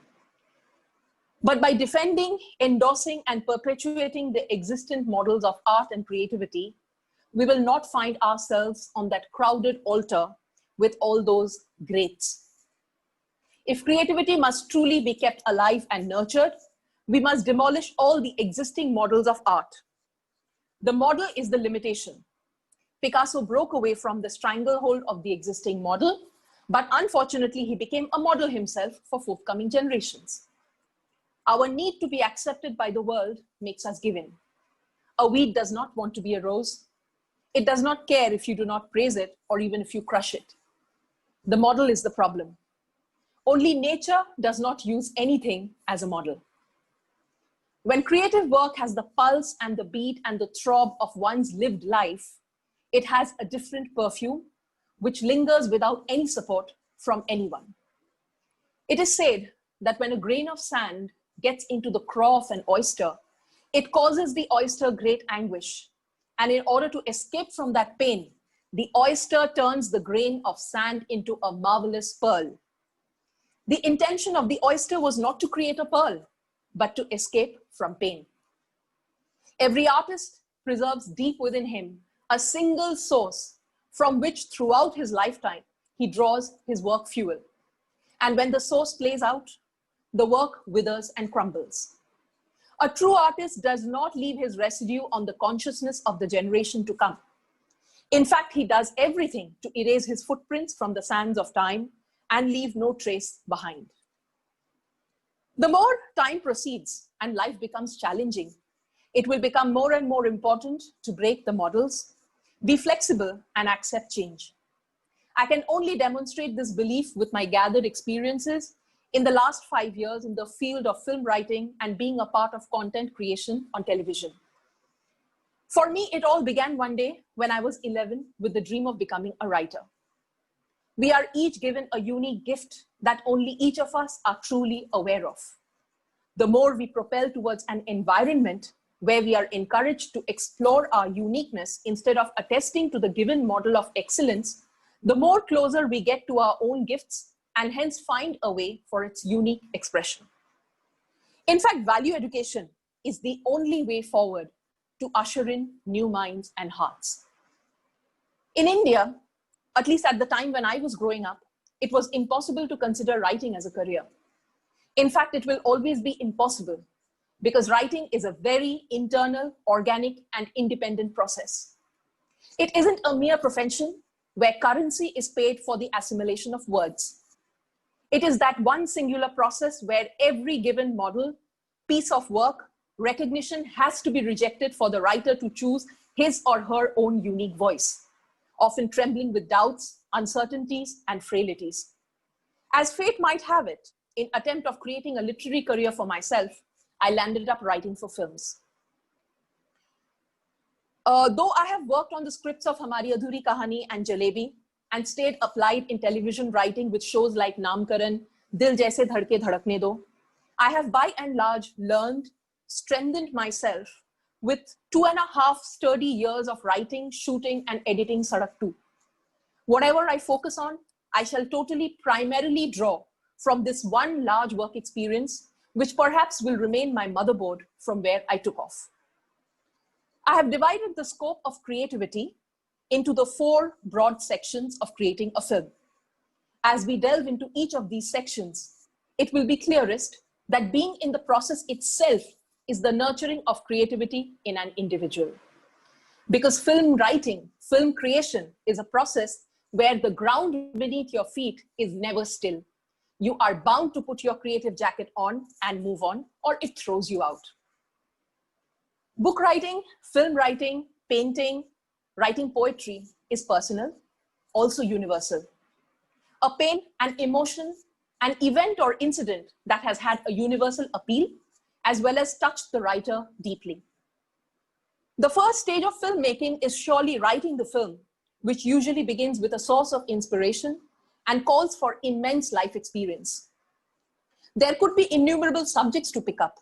But by defending, endorsing, and perpetuating the existent models of art and creativity, we will not find ourselves on that crowded altar with all those greats. If creativity must truly be kept alive and nurtured, we must demolish all the existing models of art. The model is the limitation. Picasso broke away from the stranglehold of the existing model, but unfortunately, he became a model himself for forthcoming generations. Our need to be accepted by the world makes us give in. A weed does not want to be a rose. It does not care if you do not praise it or even if you crush it. The model is the problem. Only nature does not use anything as a model. When creative work has the pulse and the beat and the throb of one's lived life, it has a different perfume which lingers without any support from anyone. It is said that when a grain of sand gets into the craw of an oyster, it causes the oyster great anguish. And in order to escape from that pain, the oyster turns the grain of sand into a marvelous pearl. The intention of the oyster was not to create a pearl, but to escape from pain. Every artist preserves deep within him a single source from which throughout his lifetime, he draws his work fuel. And when the source plays out, the work withers and crumbles. A true artist does not leave his residue on the consciousness of the generation to come. In fact, he does everything to erase his footprints from the sands of time and leave no trace behind. The more time proceeds and life becomes challenging, it will become more and more important to break the models, be flexible, and accept change. I can only demonstrate this belief with my gathered experiences in the last 5 years in the field of film writing and being a part of content creation on television. For me, it all began one day when I was 11 with the dream of becoming a writer. We are each given a unique gift that only each of us are truly aware of. The more we propel towards an environment where we are encouraged to explore our uniqueness instead of attesting to the given model of excellence, the more closer we get to our own gifts and hence find a way for its unique expression. In fact, value education is the only way forward to usher in new minds and hearts. In India, at least at the time when I was growing up, it was impossible to consider writing as a career. In fact, it will always be impossible because writing is a very internal, organic, and independent process. It isn't a mere profession where currency is paid for the assimilation of words. It is that one singular process where every given model piece of work, recognition has to be rejected for the writer to choose his or her own unique voice, often trembling with doubts, uncertainties, and frailties. As fate might have it, in attempt of creating a literary career for myself, I landed up writing for films. Though I have worked on the scripts of Hamari Adhuri Kahani and Jalebi and stayed applied in television writing with shows like Namkaran, Dil Jaise Dhadke Dhadakne Do, I have by and large learned, strengthened myself with 2.5 sturdy years of writing, shooting, and editing Sadak 2. Whatever I focus on, I shall totally primarily draw from this one large work experience, which perhaps will remain my motherboard from where I took off. I have divided the scope of creativity into the 4 broad sections of creating a film. As we delve into each of these sections, it will be clearest that being in the process itself is the nurturing of creativity in an individual. Because film writing, film creation is a process where the ground beneath your feet is never still. You are bound to put your creative jacket on and move on, or it throws you out. Book writing, film writing, painting, writing poetry is personal, also universal. A pain, an emotion, an event or incident that has had a universal appeal, as well as touched the writer deeply. The first stage of filmmaking is surely writing the film, which usually begins with a source of inspiration and calls for immense life experience. There could be innumerable subjects to pick up,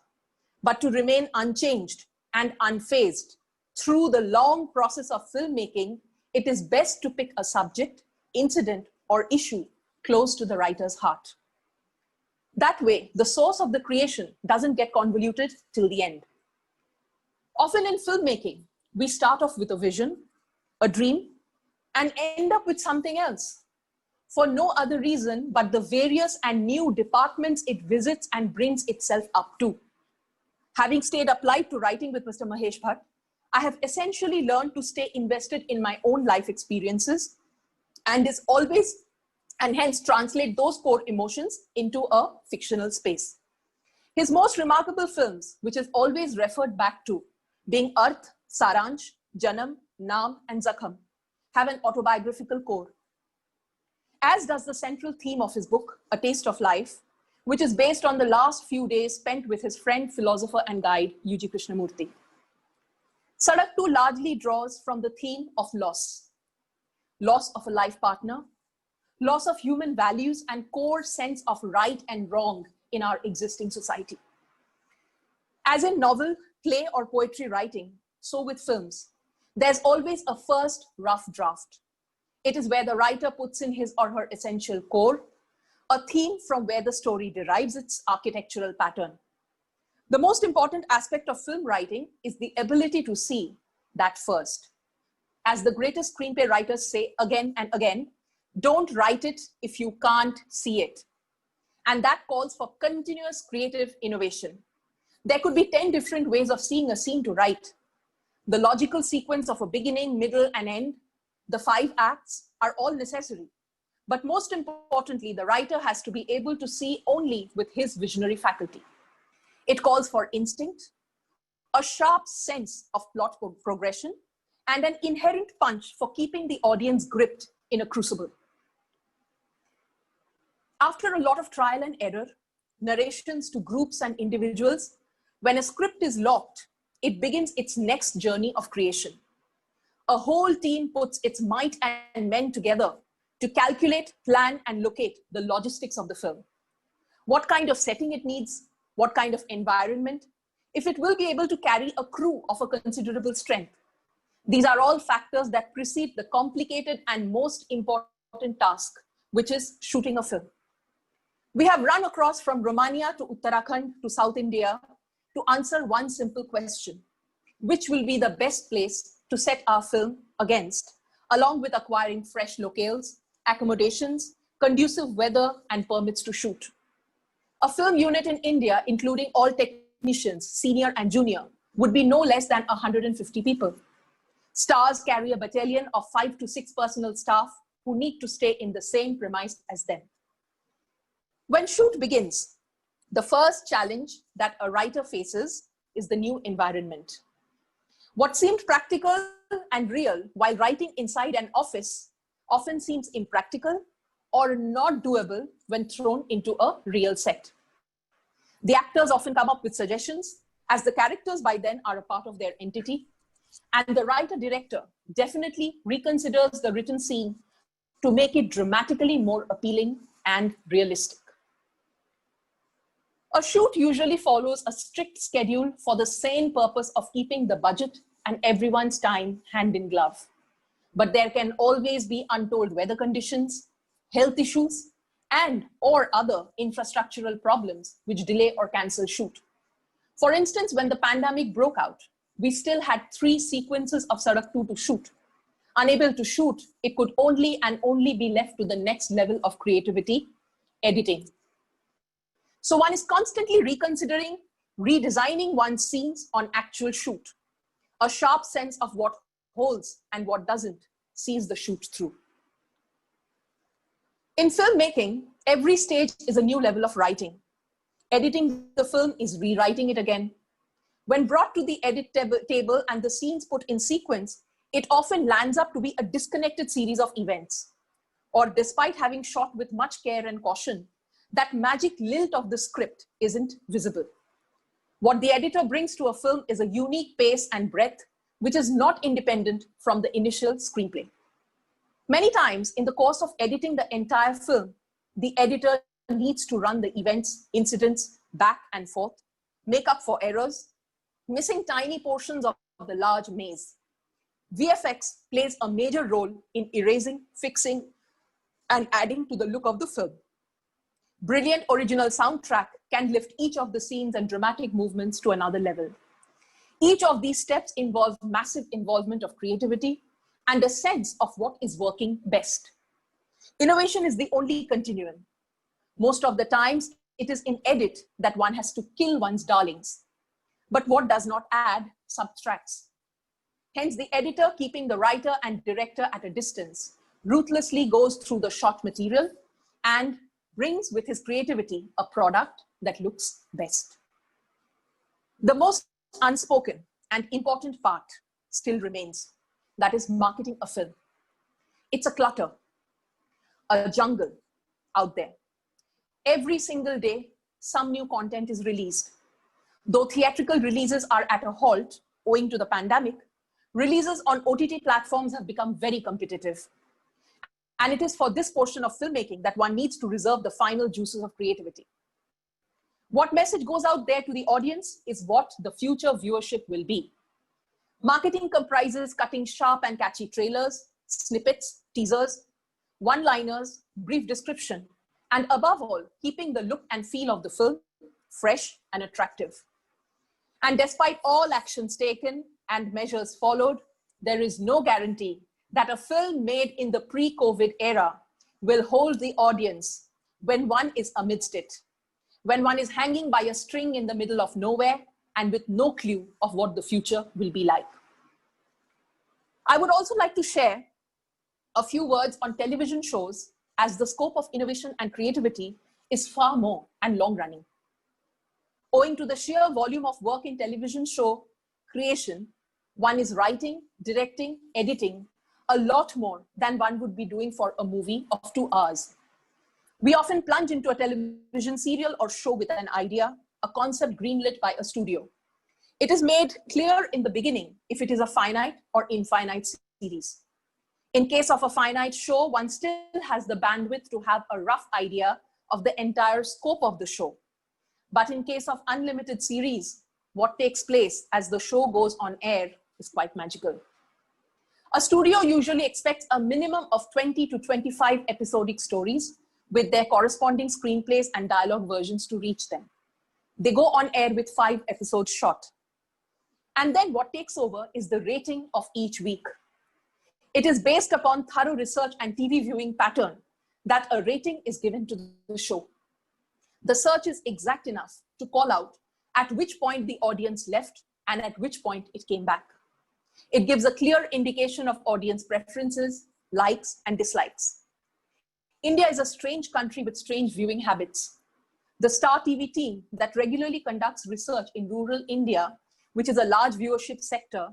but to remain unchanged and unfazed through the long process of filmmaking, it is best to pick a subject, incident, or issue close to the writer's heart. That way, the source of the creation doesn't get convoluted till the end. Often in filmmaking, we start off with a vision, a dream, and end up with something else, for no other reason but the various and new departments it visits and brings itself up to. Having stayed applied to writing with Mr. Mahesh Bhatt, I have essentially learned to stay invested in my own life experiences and hence translate those core emotions into a fictional space. His most remarkable films, which is always referred back to, being Arth, Saransh, Janam, Naam, and Zakham, have an autobiographical core. As does the central theme of his book, A Taste of Life, which is based on the last few days spent with his friend, philosopher, and guide, U.G. Krishnamurti. Sadak 2 largely draws from the theme of loss. Loss of a life partner, loss of human values and core sense of right and wrong in our existing society. As in novel, play, or poetry writing, so with films, there's always a first rough draft. It is where the writer puts in his or her essential core, a theme from where the story derives its architectural pattern. The most important aspect of film writing is the ability to see that first. As the greatest screenplay writers say again and again, don't write it if you can't see it. And that calls for continuous creative innovation. There could be 10 different ways of seeing a scene to write. The logical sequence of a beginning, middle, and end, the 5 acts, are all necessary. But most importantly, the writer has to be able to see only with his visionary faculty. It calls for instinct, a sharp sense of plot progression, and an inherent punch for keeping the audience gripped in a crucible. After a lot of trial and error, narrations to groups and individuals, when a script is locked, it begins its next journey of creation. A whole team puts its might and men together to calculate, plan, and locate the logistics of the film. What kind of setting it needs, what kind of environment, if it will be able to carry a crew of a considerable strength. These are all factors that precede the complicated and most important task, which is shooting a film. We have run across from Romania to Uttarakhand to South India to answer one simple question: which will be the best place to set our film against, along with acquiring fresh locales, accommodations, conducive weather, and permits to shoot. A film unit in India, including all technicians, senior and junior, would be no less than 150 people. Stars carry a battalion of 5 to 6 personal staff who need to stay in the same premise as them. When shoot begins, The first challenge that a writer faces is the new environment. What seemed practical and real while writing inside an office often seems impractical or not doable when thrown into a real set. The actors often come up with suggestions, as the characters by then are a part of their entity, and the writer-director definitely reconsiders the written scene to make it dramatically more appealing and realistic. A shoot usually follows a strict schedule for the same purpose of keeping the budget and everyone's time hand in glove. But there can always be untold weather conditions, health issues, and or other infrastructural problems which delay or cancel shoot. For instance, when the pandemic broke out, we still had 3 sequences of Sadak 2 to shoot. Unable to shoot, it could only be left to the next level of creativity, editing. So one is constantly reconsidering, redesigning one's scenes on actual shoot. A sharp sense of what holds and what doesn't sees the shoot through. In filmmaking, every stage is a new level of writing. Editing the film is rewriting it again. When brought to the edit table and the scenes put in sequence, it often lands up to be a disconnected series of events. Or despite having shot with much care and caution, that magic lilt of the script isn't visible. What the editor brings to a film is a unique pace and breadth, which is not independent from the initial screenplay. Many times in the course of editing the entire film, the editor needs to run the events, incidents back and forth, make up for errors, missing tiny portions of the large maze. VFX plays a major role in erasing, fixing, and adding to the look of the film. Brilliant original soundtrack can lift each of the scenes and dramatic movements to another level. Each of these steps involves massive involvement of creativity and a sense of what is working best. Innovation is the only continuum. Most of the times, it is in edit that one has to kill one's darlings. But what does not add, subtracts. Hence, the editor, keeping the writer and director at a distance, ruthlessly goes through the shot material and brings with his creativity a product that looks best. The most unspoken and important part still remains. That is marketing a film. It's a clutter, a jungle out there. Every single day, some new content is released. Though theatrical releases are at a halt owing to the pandemic, releases on OTT platforms have become very competitive. And it is for this portion of filmmaking that one needs to reserve the final juices of creativity. What message goes out there to the audience is what the future viewership will be. Marketing comprises cutting sharp and catchy trailers, snippets, teasers, one-liners, brief description, and above all, keeping the look and feel of the film fresh and attractive. And despite all actions taken and measures followed, there is no guarantee that a film made in the pre-COVID era will hold the audience when one is amidst it, when one is hanging by a string in the middle of nowhere and with no clue of what the future will be like. I would also like to share a few words on television shows, as the scope of innovation and creativity is far more and long-running. Owing to the sheer volume of work in television show creation, one is writing, directing, editing a lot more than one would be doing for a movie of 2 hours. We often plunge into a television serial or show with an idea, a concept greenlit by a studio. It is made clear in the beginning if it is a finite or infinite series. In case of a finite show, one still has the bandwidth to have a rough idea of the entire scope of the show. But in case of unlimited series, what takes place as the show goes on air is quite magical. A studio usually expects a minimum of 20 to 25 episodic stories with their corresponding screenplays and dialogue versions to reach them. They go on air with 5 episodes shot. And then what takes over is the rating of each week. It is based upon thorough research and TV viewing pattern that a rating is given to the show. The search is exact enough to call out at which point the audience left and at which point it came back. It gives a clear indication of audience preferences, likes, and dislikes. India is a strange country with strange viewing habits. The Star TV team that regularly conducts research in rural India, which is a large viewership sector,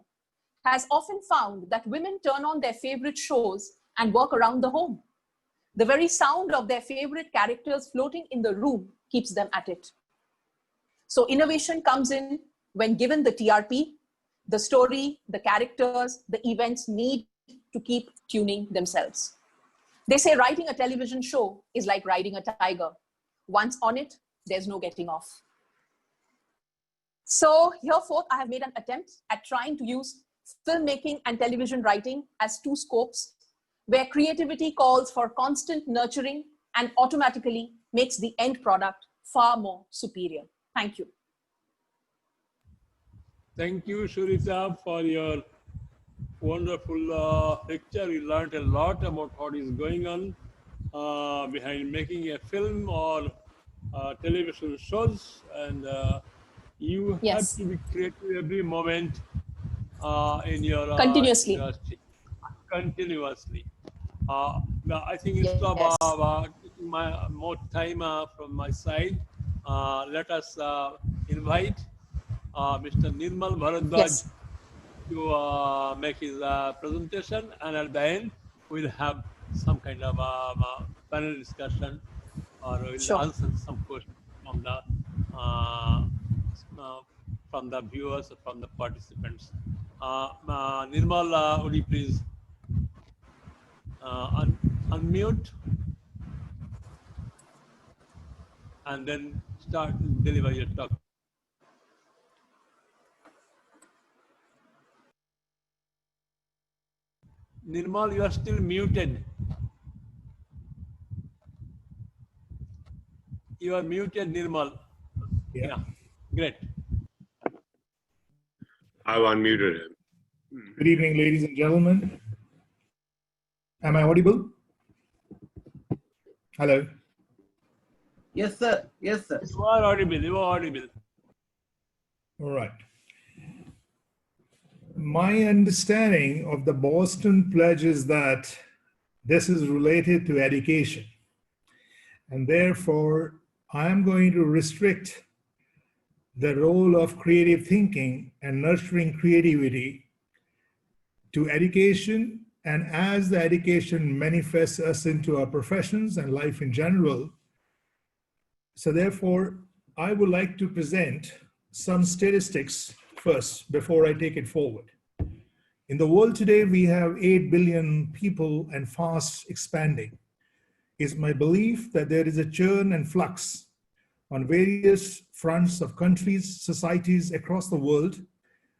has often found that women turn on their favorite shows and work around the home. The very sound of their favorite characters floating in the room keeps them at it. So innovation comes in when given the TRP, the story, the characters, the events need to keep tuning themselves. They say writing a television show is like riding a tiger. Once on it, there's no getting off. So hereforth, I have made an attempt at trying to use filmmaking and television writing as two scopes where creativity calls for constant nurturing and automatically makes the end product far more superior. Thank you. Thank you, Suhrita, for your wonderful lecture. We learned a lot about what is going on behind making a film or television shows, and you have to be creative every moment in your continuously. industry. Continuously. I think it's about more time from my side. Let us invite Mr. Nirmal Bhardwaj to make his presentation, and at the end we'll have some kind of panel discussion, or we'll answer some questions from the viewers or from the participants. Nirmal, would you please unmute and then start deliver your talk. Nirmal, you are still muted. You are muted, Nirmal. Yeah. Great. I've unmuted him. Good evening, ladies and gentlemen. Am I audible? Hello. Yes, sir. Yes, sir. You are audible. You are audible. All right. My understanding of the Boston Pledge is that this is related to education. And therefore, I am going to restrict the role of creative thinking and nurturing creativity to education, and as the education manifests us into our professions and life in general. So therefore, I would like to present some statistics first before I take it forward. In the world today, we have 8 billion people and fast expanding. It's my belief that there is a churn and flux on various fronts of countries, societies across the world,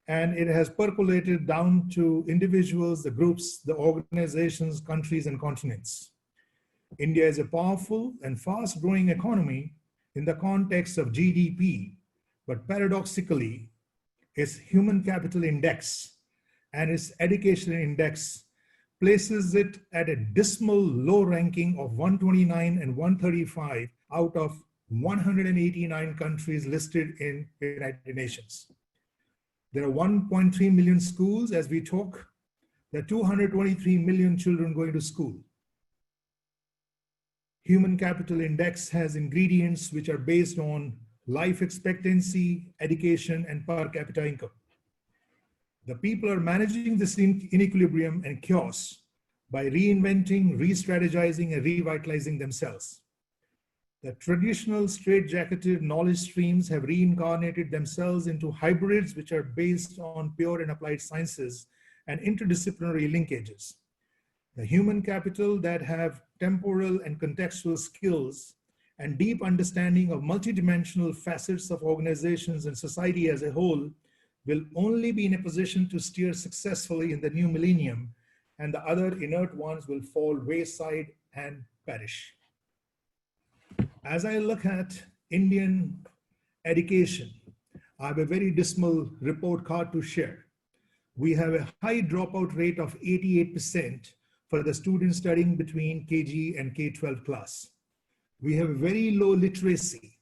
and it has percolated down to individuals, the groups, the organizations, countries, and continents. India is a powerful and fast-growing economy in the context of GDP, but paradoxically, its human capital index and its education index places it at a dismal low ranking of 129 and 135 out of 189 countries listed in the United Nations. There are 1.3 million schools as we talk. There are 223 million children going to school. Human capital index has ingredients which are based on life expectancy, education, and per capita income. The people are managing this inequilibrium and chaos by reinventing, re-strategizing, and revitalizing themselves. The traditional straitjacketed knowledge streams have reincarnated themselves into hybrids which are based on pure and applied sciences and interdisciplinary linkages. The human capital that have temporal and contextual skills and deep understanding of multidimensional facets of organizations and society as a whole will only be in a position to steer successfully in the new millennium, and the other inert ones will fall wayside and perish. As I look at Indian education, I have a very dismal report card to share. We have a high dropout rate of 88% for the students studying between KG and K-12 class. We have a very low literacy.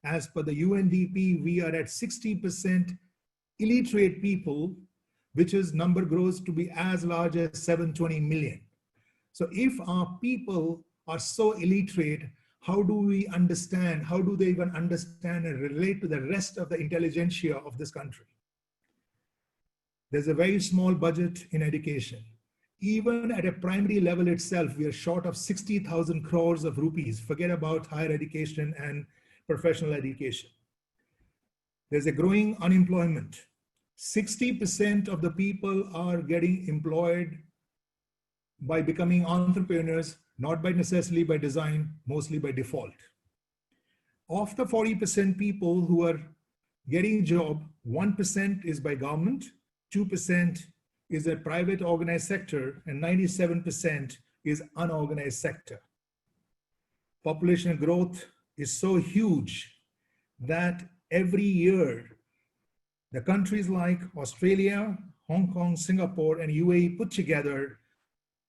As per the UNDP, we are at 60% illiterate people, which is number grows to be as large as 720 million. So if our people are so illiterate, how do we understand, how do they even understand and relate to the rest of the intelligentsia of this country? There's a very small budget in education. Even at a primary level itself, we are short of 60,000 crores of rupees. Forget about higher education and professional education. There's a growing unemployment. 60% of the people are getting employed by becoming entrepreneurs, not by necessarily by design, mostly by default. Of the 40% people who are getting a job, 1% is by government, 2% is a private organized sector, and 97% is unorganized sector. Population growth is so huge that every year, the countries like Australia, Hong Kong, Singapore, and UAE put together,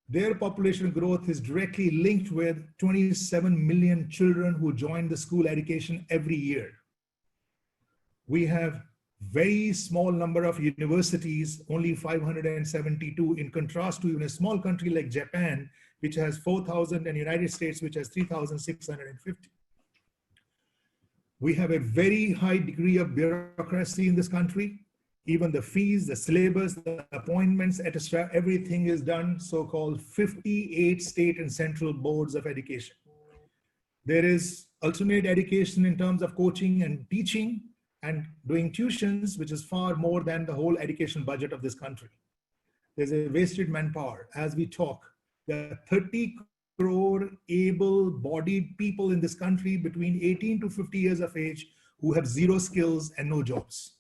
their population growth is directly linked with 27 million children who join the school education every year. We have very small number of universities, only 572, in contrast to even a small country like Japan, which has 4,000, and United States, which has 3,650. We have a very high degree of bureaucracy in this country. Even the fees, the syllabus, the appointments, etc., everything is done so-called 58 state and central boards of education. There is alternate education in terms of coaching and teaching and doing tuitions, which is far more than the whole education budget of this country. There's a wasted manpower. As we talk, there are 30 crore able-bodied people in this country between 18 to 50 years of age who have zero skills and no jobs.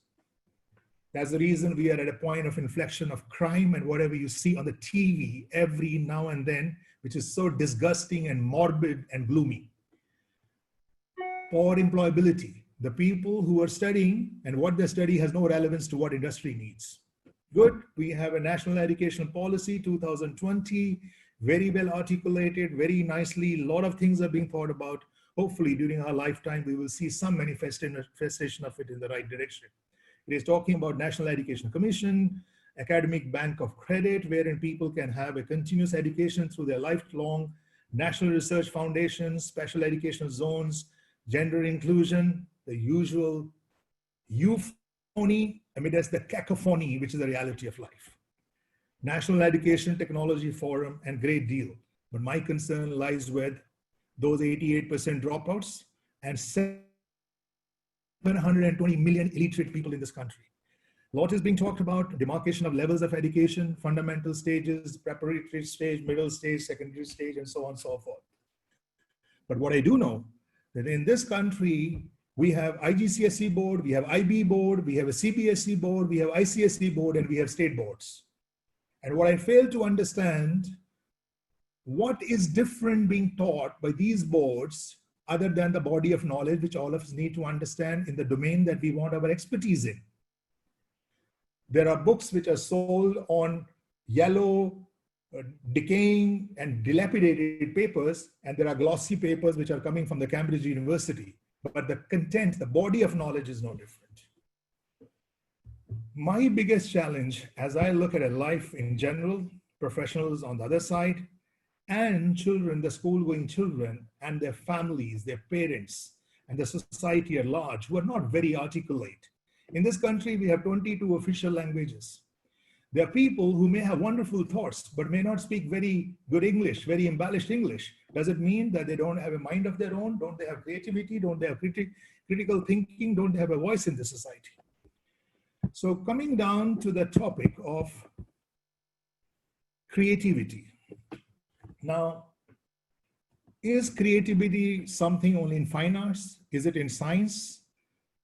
That's the reason we are at a point of inflection of crime and whatever you see on the TV every now and then, which is so disgusting and morbid and gloomy. Poor employability. The people who are studying and what they study has no relevance to what industry needs. Good, we have a national education policy 2020, very well articulated, very nicely. A lot of things are being thought about. Hopefully during our lifetime, we will see some manifestation of it in the right direction. It is talking about National Education Commission, Academic Bank of Credit, wherein people can have a continuous education through their lifelong, National Research Foundations, special educational zones, gender inclusion, the usual euphony amidst the cacophony, which is the reality of life. National Education Technology Forum, and great deal. But my concern lies with those 88% dropouts and 720 million illiterate people in this country. A lot is being talked about, demarcation of levels of education, fundamental stages, preparatory stage, middle stage, secondary stage, and so on and so forth. But what I do know, that in this country, we have IGCSE board, we have IB board, we have a CBSE board, we have ICSE board, and we have state boards. And what I fail to understand, what is different being taught by these boards other than the body of knowledge, which all of us need to understand in the domain that we want our expertise in. There are books which are sold on yellow, decaying and dilapidated papers, and there are glossy papers which are coming from the Cambridge University. But the content, the body of knowledge is no different. My biggest challenge as I look at a life in general, professionals on the other side, and children, the school-going children, and their families, their parents, and the society at large, who are not very articulate. In this country, we have 22 official languages. There are people who may have wonderful thoughts, but may not speak very good English, very embellished English. Does it mean that they don't have a mind of their own? Don't they have creativity? Don't they have critical thinking? Don't they have a voice in the society? So coming down to the topic of creativity. Now, is creativity something only in fine arts? Is it in science?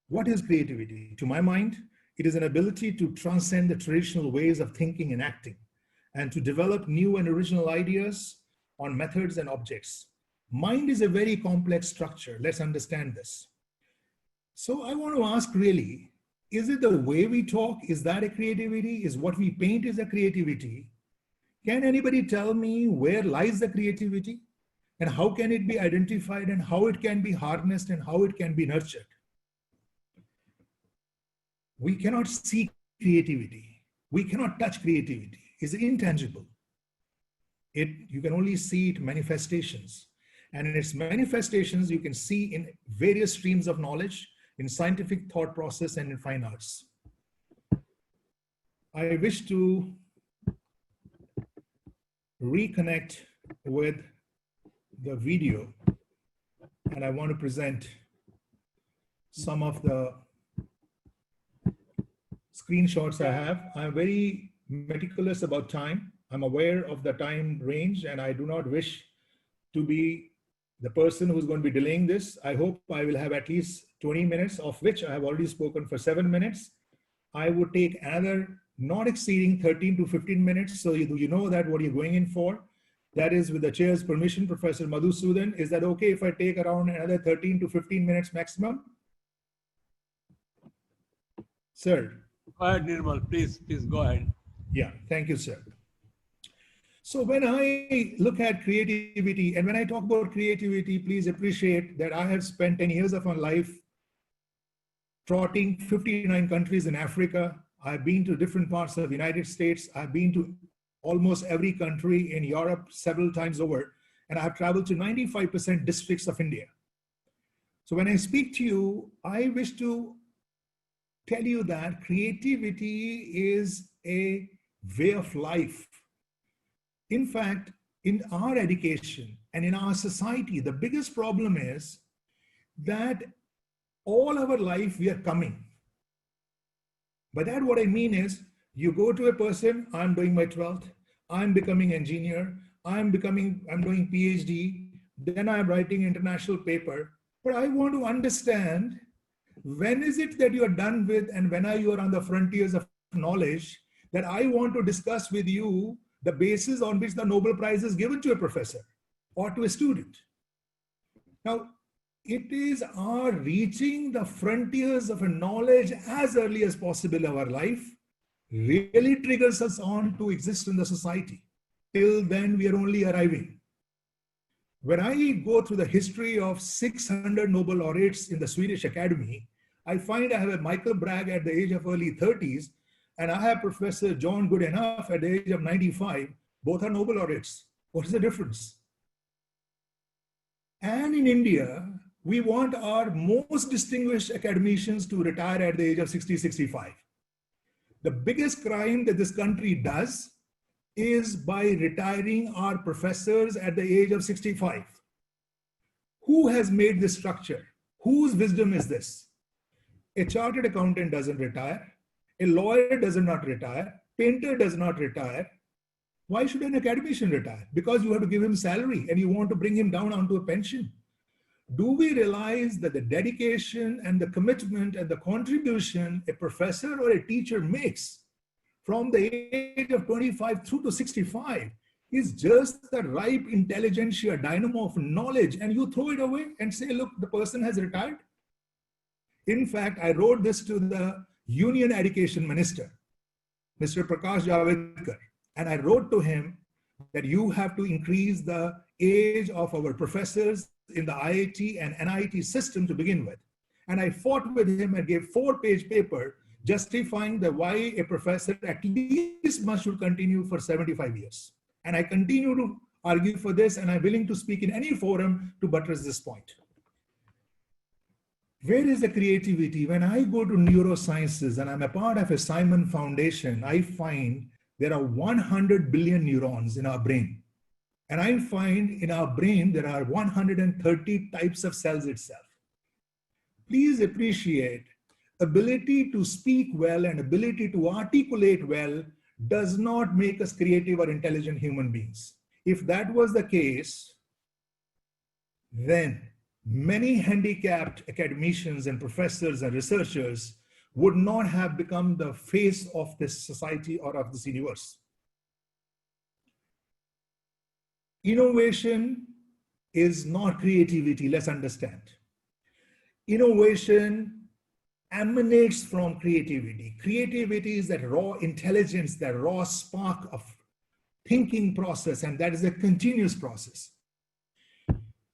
What is creativity? To my mind, it is an ability to transcend the traditional ways of thinking and acting, and to develop new and original ideas on methods and objects. Mind is a very complex structure. Let's understand this. So I want to ask really, is it the way we talk? Is that a creativity? Is what we paint is a creativity? Can anybody tell me where lies the creativity? And how can it be identified, and how it can be harnessed, and how it can be nurtured? We cannot see creativity. We cannot touch creativity. It's intangible. You can only see it manifestations. And in its manifestations, you can see in various streams of knowledge, in scientific thought process, and in fine arts. I wish to reconnect with the video, and I want to present some of the screenshots I have. I'm very meticulous about time. I'm aware of the time range, and I do not wish to be the person who's going to be delaying this. I hope I will have at least 20 minutes, of which I have already spoken for 7 minutes. I would take another not exceeding 13 to 15 minutes. So you know that what you're going in for. That is with the chair's permission, Professor Madhusudan. Is that okay if I take around another 13 to 15 minutes maximum? Sir. Go ahead, Nirmal, please go ahead. Yeah, thank you, sir. So when I look at creativity, and when I talk about creativity, please appreciate that I have spent 10 years of my life trotting 59 countries in Africa. I've been to different parts of the United States. I've been to almost every country in Europe several times over, and I've traveled to 95% districts of India. So when I speak to you, I wish to tell you that creativity is a way of life. In fact, in our education and in our society, the biggest problem is that all our life we are coming. By that, what I mean is, you go to a person, I'm doing my 12th, I'm becoming engineer, I'm doing PhD, then I'm writing international paper. But I want to understand, when is it that you are done with, and when are you on the frontiers of knowledge, that I want to discuss with you the basis on which the Nobel Prize is given to a professor or to a student. Now, it is our reaching the frontiers of a knowledge as early as possible in our life really triggers us on to exist in the society. Till then, we are only arriving. When I go through the history of 600 Nobel laureates in the Swedish Academy, I find I have a Michael Bragg at the age of early 30s, and I have Professor John Goodenough at the age of 95. Both are Nobel laureates. What is the difference? And in India, we want our most distinguished academicians to retire at the age of 60, 65. The biggest crime that this country does is by retiring our professors at the age of 65. Who has made this structure? Whose wisdom is this? A chartered accountant doesn't retire. A lawyer does not retire. Painter does not retire. Why should an academician retire? Because you have to give him salary and you want to bring him down onto a pension. Do we realize that the dedication and the commitment and the contribution a professor or a teacher makes from the age of 25 through to 65 is just the ripe intelligentsia, dynamo of knowledge, and you throw it away and say, look, the person has retired? In fact, I wrote this to the Union Education Minister, Mr. Prakash Javadekar, and I wrote to him that you have to increase the age of our professors in the IIT and NIT system to begin with. And I fought with him and gave 4-page paper justifying that why a professor at least must should continue for 75 years. And I continue to argue for this, and I'm willing to speak in any forum to buttress this point. Where is the creativity? When I go to neurosciences and I'm a part of a Simon Foundation, I find there are 100 billion neurons in our brain. And I find in our brain, there are 130 types of cells itself. Please appreciate, ability to speak well and ability to articulate well does not make us creative or intelligent human beings. If that was the case, then many handicapped academicians and professors and researchers would not have become the face of this society or of this universe. Innovation is not creativity, let's understand. Innovation emanates from creativity. Creativity is that raw intelligence, that raw spark of thinking process, and that is a continuous process.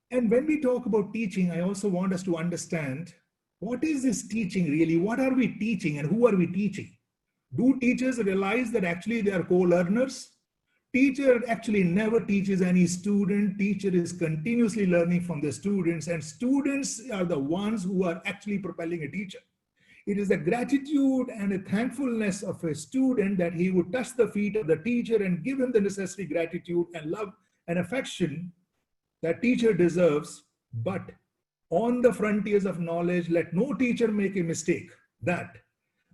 And when we talk about teaching, I also want us to understand, what is this teaching really? What are we teaching and who are we teaching? Do teachers realize that actually they are co-learners? Teacher actually never teaches any student. Teacher is continuously learning from the students, and students are the ones who are actually propelling a teacher. It is the gratitude and the thankfulness of a student that he would touch the feet of the teacher and give him the necessary gratitude and love and affection that teacher deserves. But on the frontiers of knowledge, let no teacher make a mistake that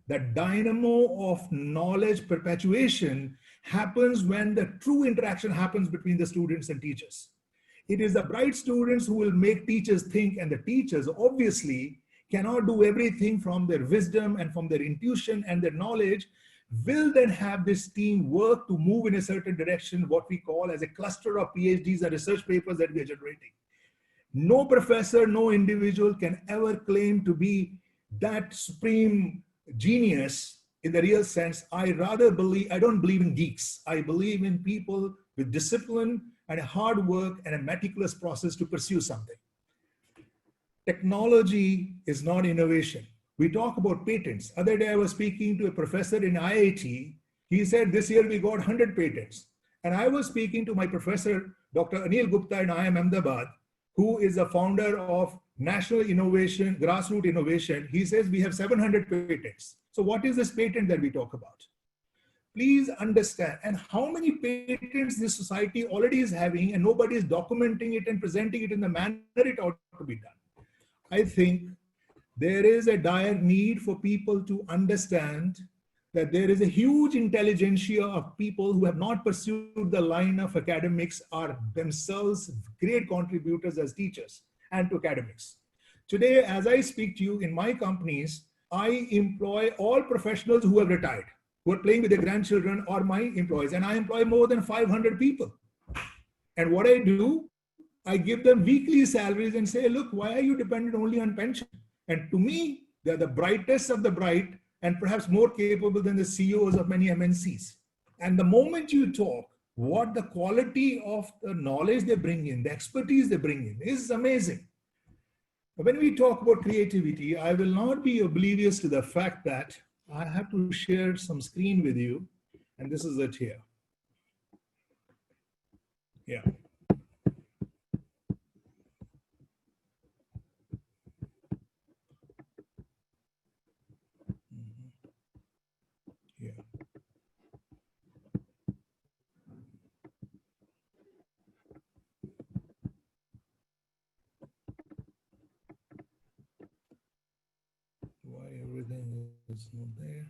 the dynamo of knowledge perpetuation happens when the true interaction happens between the students and teachers. It is the bright students who will make teachers think, and the teachers obviously cannot do everything from their wisdom and from their intuition and their knowledge, will then have this team work to move in a certain direction, what we call as a cluster of PhDs and research papers that we are generating. No professor, no individual can ever claim to be that supreme genius in the real sense. I don't believe in geeks. I believe in people with discipline and a hard work and a meticulous process to pursue something. Technology is not innovation. We talk about patents. Other day I was speaking to a professor in IIT. He said this year we got 100 patents. And I was speaking to my professor, Dr. Anil Gupta in IIM Ahmedabad, who is the founder of National Innovation, Grassroots Innovation. He says we have 700 patents. So what is this patent that we talk about? Please understand, and how many patents this society already is having and nobody is documenting it and presenting it in the manner it ought to be done. I think there is a dire need for people to understand that there is a huge intelligentsia of people who have not pursued the line of academics, are themselves great contributors as teachers and to academics. Today, as I speak to you in my companies, I employ all professionals who have retired, who are playing with their grandchildren, or my employees, and I employ more than 500 people. And what I do, I give them weekly salaries and say, look, why are you dependent only on pension? And to me, they're the brightest of the bright and perhaps more capable than the CEOs of many MNCs. And the moment you talk, what the quality of the knowledge they bring in, the expertise they bring in is amazing. When we talk about creativity, I will not be oblivious to the fact that I have to share some screen with you. And this is it here. Yeah. Why everything is not there?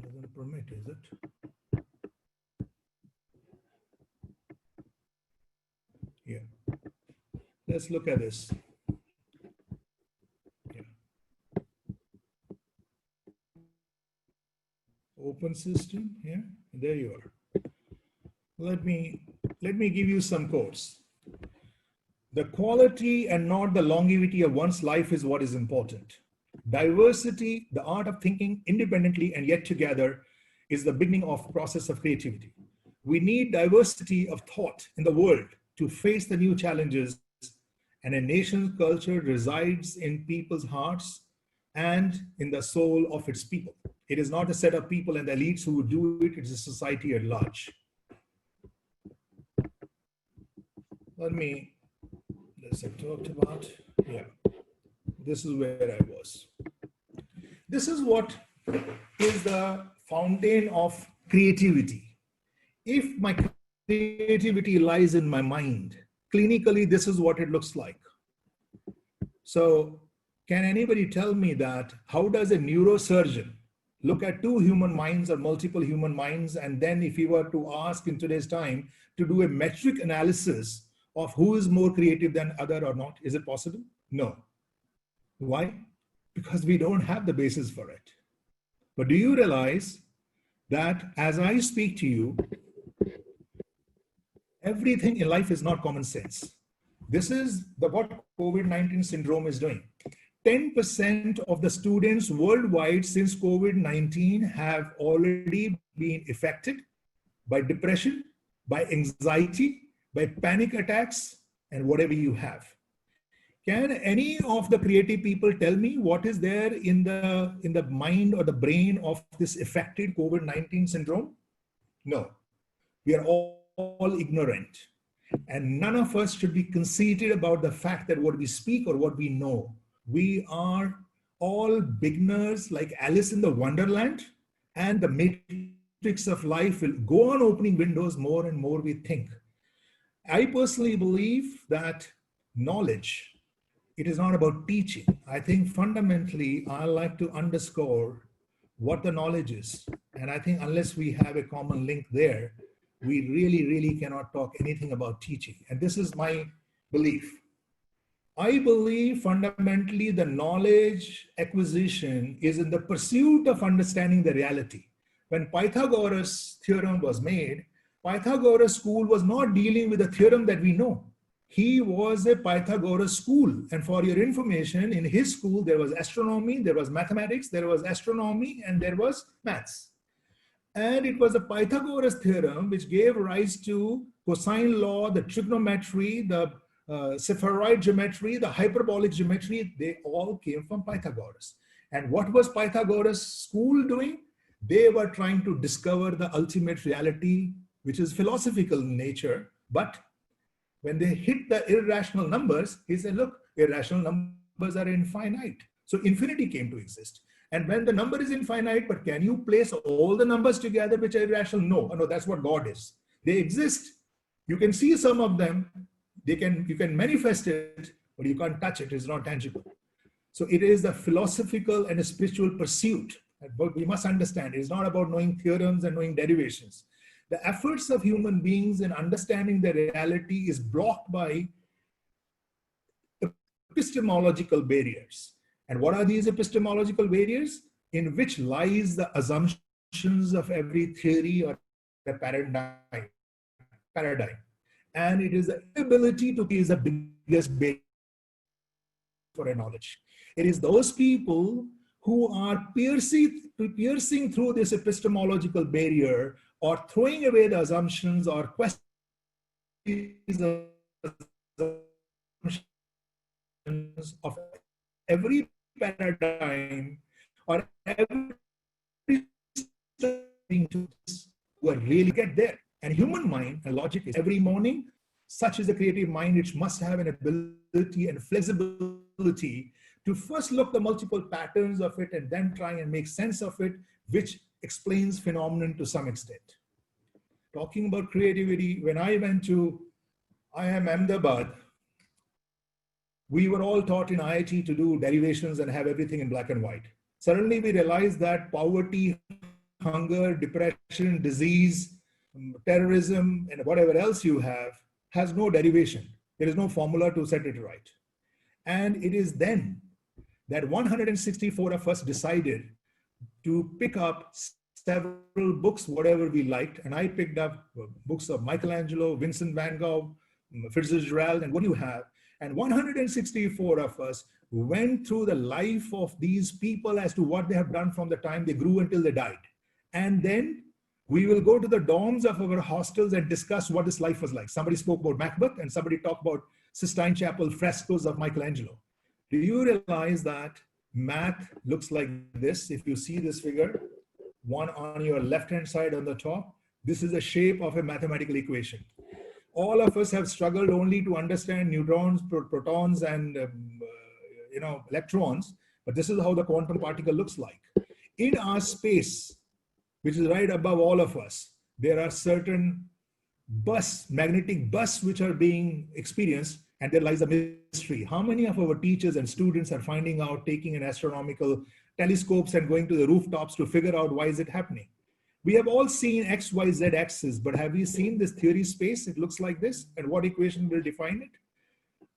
Doesn't permit, is it? Yeah. Let's look at this. Yeah. Open system here. There you are. Let me give you some quotes. The quality and not the longevity of one's life is what is important. Diversity, the art of thinking independently and yet together, is the beginning of the process of creativity. We need diversity of thought in the world to face the new challenges, and a nation's culture resides in people's hearts and in the soul of its people. It is not a set of people and the elites who do it, it's a society at large. I talked about, yeah, this is where I was. This is what is the fountain of creativity. If my creativity lies in my mind, clinically, this is what it looks like. So can anybody tell me that how does a neurosurgeon look at two human minds or multiple human minds, and then if he were to ask in today's time to do a metric analysis of who is more creative than other or not, is it possible? No. Why? Because we don't have the basis for it. But do you realize that as I speak to you, everything in life is not common sense. This is what COVID-19 syndrome is doing. 10% of the students worldwide since COVID-19 have already been affected by depression, by anxiety, by panic attacks, and whatever you have. Can any of the creative people tell me what is there in the mind or the brain of this affected COVID-19 syndrome? No, we are all ignorant. And none of us should be conceited about the fact that what we speak or what we know. We are all beginners like Alice in the Wonderland, and the matrix of life will go on opening windows more and more we think. I personally believe that knowledge, it is not about teaching. I think fundamentally, I like to underscore what the knowledge is. And I think unless we have a common link there, we really cannot talk anything about teaching. And this is my belief. I believe fundamentally the knowledge acquisition is in the pursuit of understanding the reality. When Pythagoras' theorem was made, Pythagoras' school was not dealing with a theorem that we know. He was a Pythagoras school. And for your information, in his school, there was astronomy, there was mathematics, there was astronomy, and there was maths. And it was the Pythagoras theorem which gave rise to cosine law, the trigonometry, the Sephiroid geometry, the hyperbolic geometry. They all came from Pythagoras. And what was Pythagoras school doing? They were trying to discover the ultimate reality, which is philosophical in nature. But when they hit the irrational numbers, he said, look, irrational numbers are infinite. So infinity came to exist. And when the number is infinite, but can you place all the numbers together which are irrational? No, no, that's what God is. They exist. You can see some of them. You can manifest it, but you can't touch it. It's not tangible. So it is a philosophical and a spiritual pursuit. But we must understand, it's not about knowing theorems and knowing derivations. The efforts of human beings in understanding the reality is blocked by epistemological barriers. And what are these epistemological barriers? In which lies the assumptions of every theory or a paradigm. And it is the ability to is the biggest barrier for a knowledge. It is those people who are piercing through this epistemological barrier or throwing away the assumptions or questions of every paradigm or every thing who are really get there. And human mind and logic is every morning, such is the creative mind, which must have an ability and flexibility to first look the multiple patterns of it and then try and make sense of it, which explains phenomenon to some extent. Talking about creativity, when I went to IIM Ahmedabad, we were all taught in IIT to do derivations and have everything in black and white. Suddenly we realized that poverty, hunger, depression, disease, terrorism, and whatever else you have has no derivation. There is no formula to set it right. And it is then that 164 of us decided to pick up several books, whatever we liked. And I picked up books of Michelangelo, Vincent van Gogh, Fitzgerald, and what you have. And 164 of us went through the life of these people as to what they have done from the time they grew until they died. And then we will go to the dorms of our hostels and discuss what this life was like. Somebody spoke about Macbeth and somebody talked about Sistine Chapel frescoes of Michelangelo. Do you realize that math looks like this? If you see this figure, one on your left-hand side on the top, this is the shape of a mathematical equation. All of us have struggled only to understand neutrons, protons, and electrons, but this is how the quantum particle looks like. In our space, which is right above all of us, there are certain magnetic bursts which are being experienced, and there lies a mystery. How many of our teachers and students are finding out, taking an astronomical telescopes and going to the rooftops to figure out why is it happening? We have all seen X, Y, Z axis, but have you seen this theory space? It looks like this, and what equation will define it?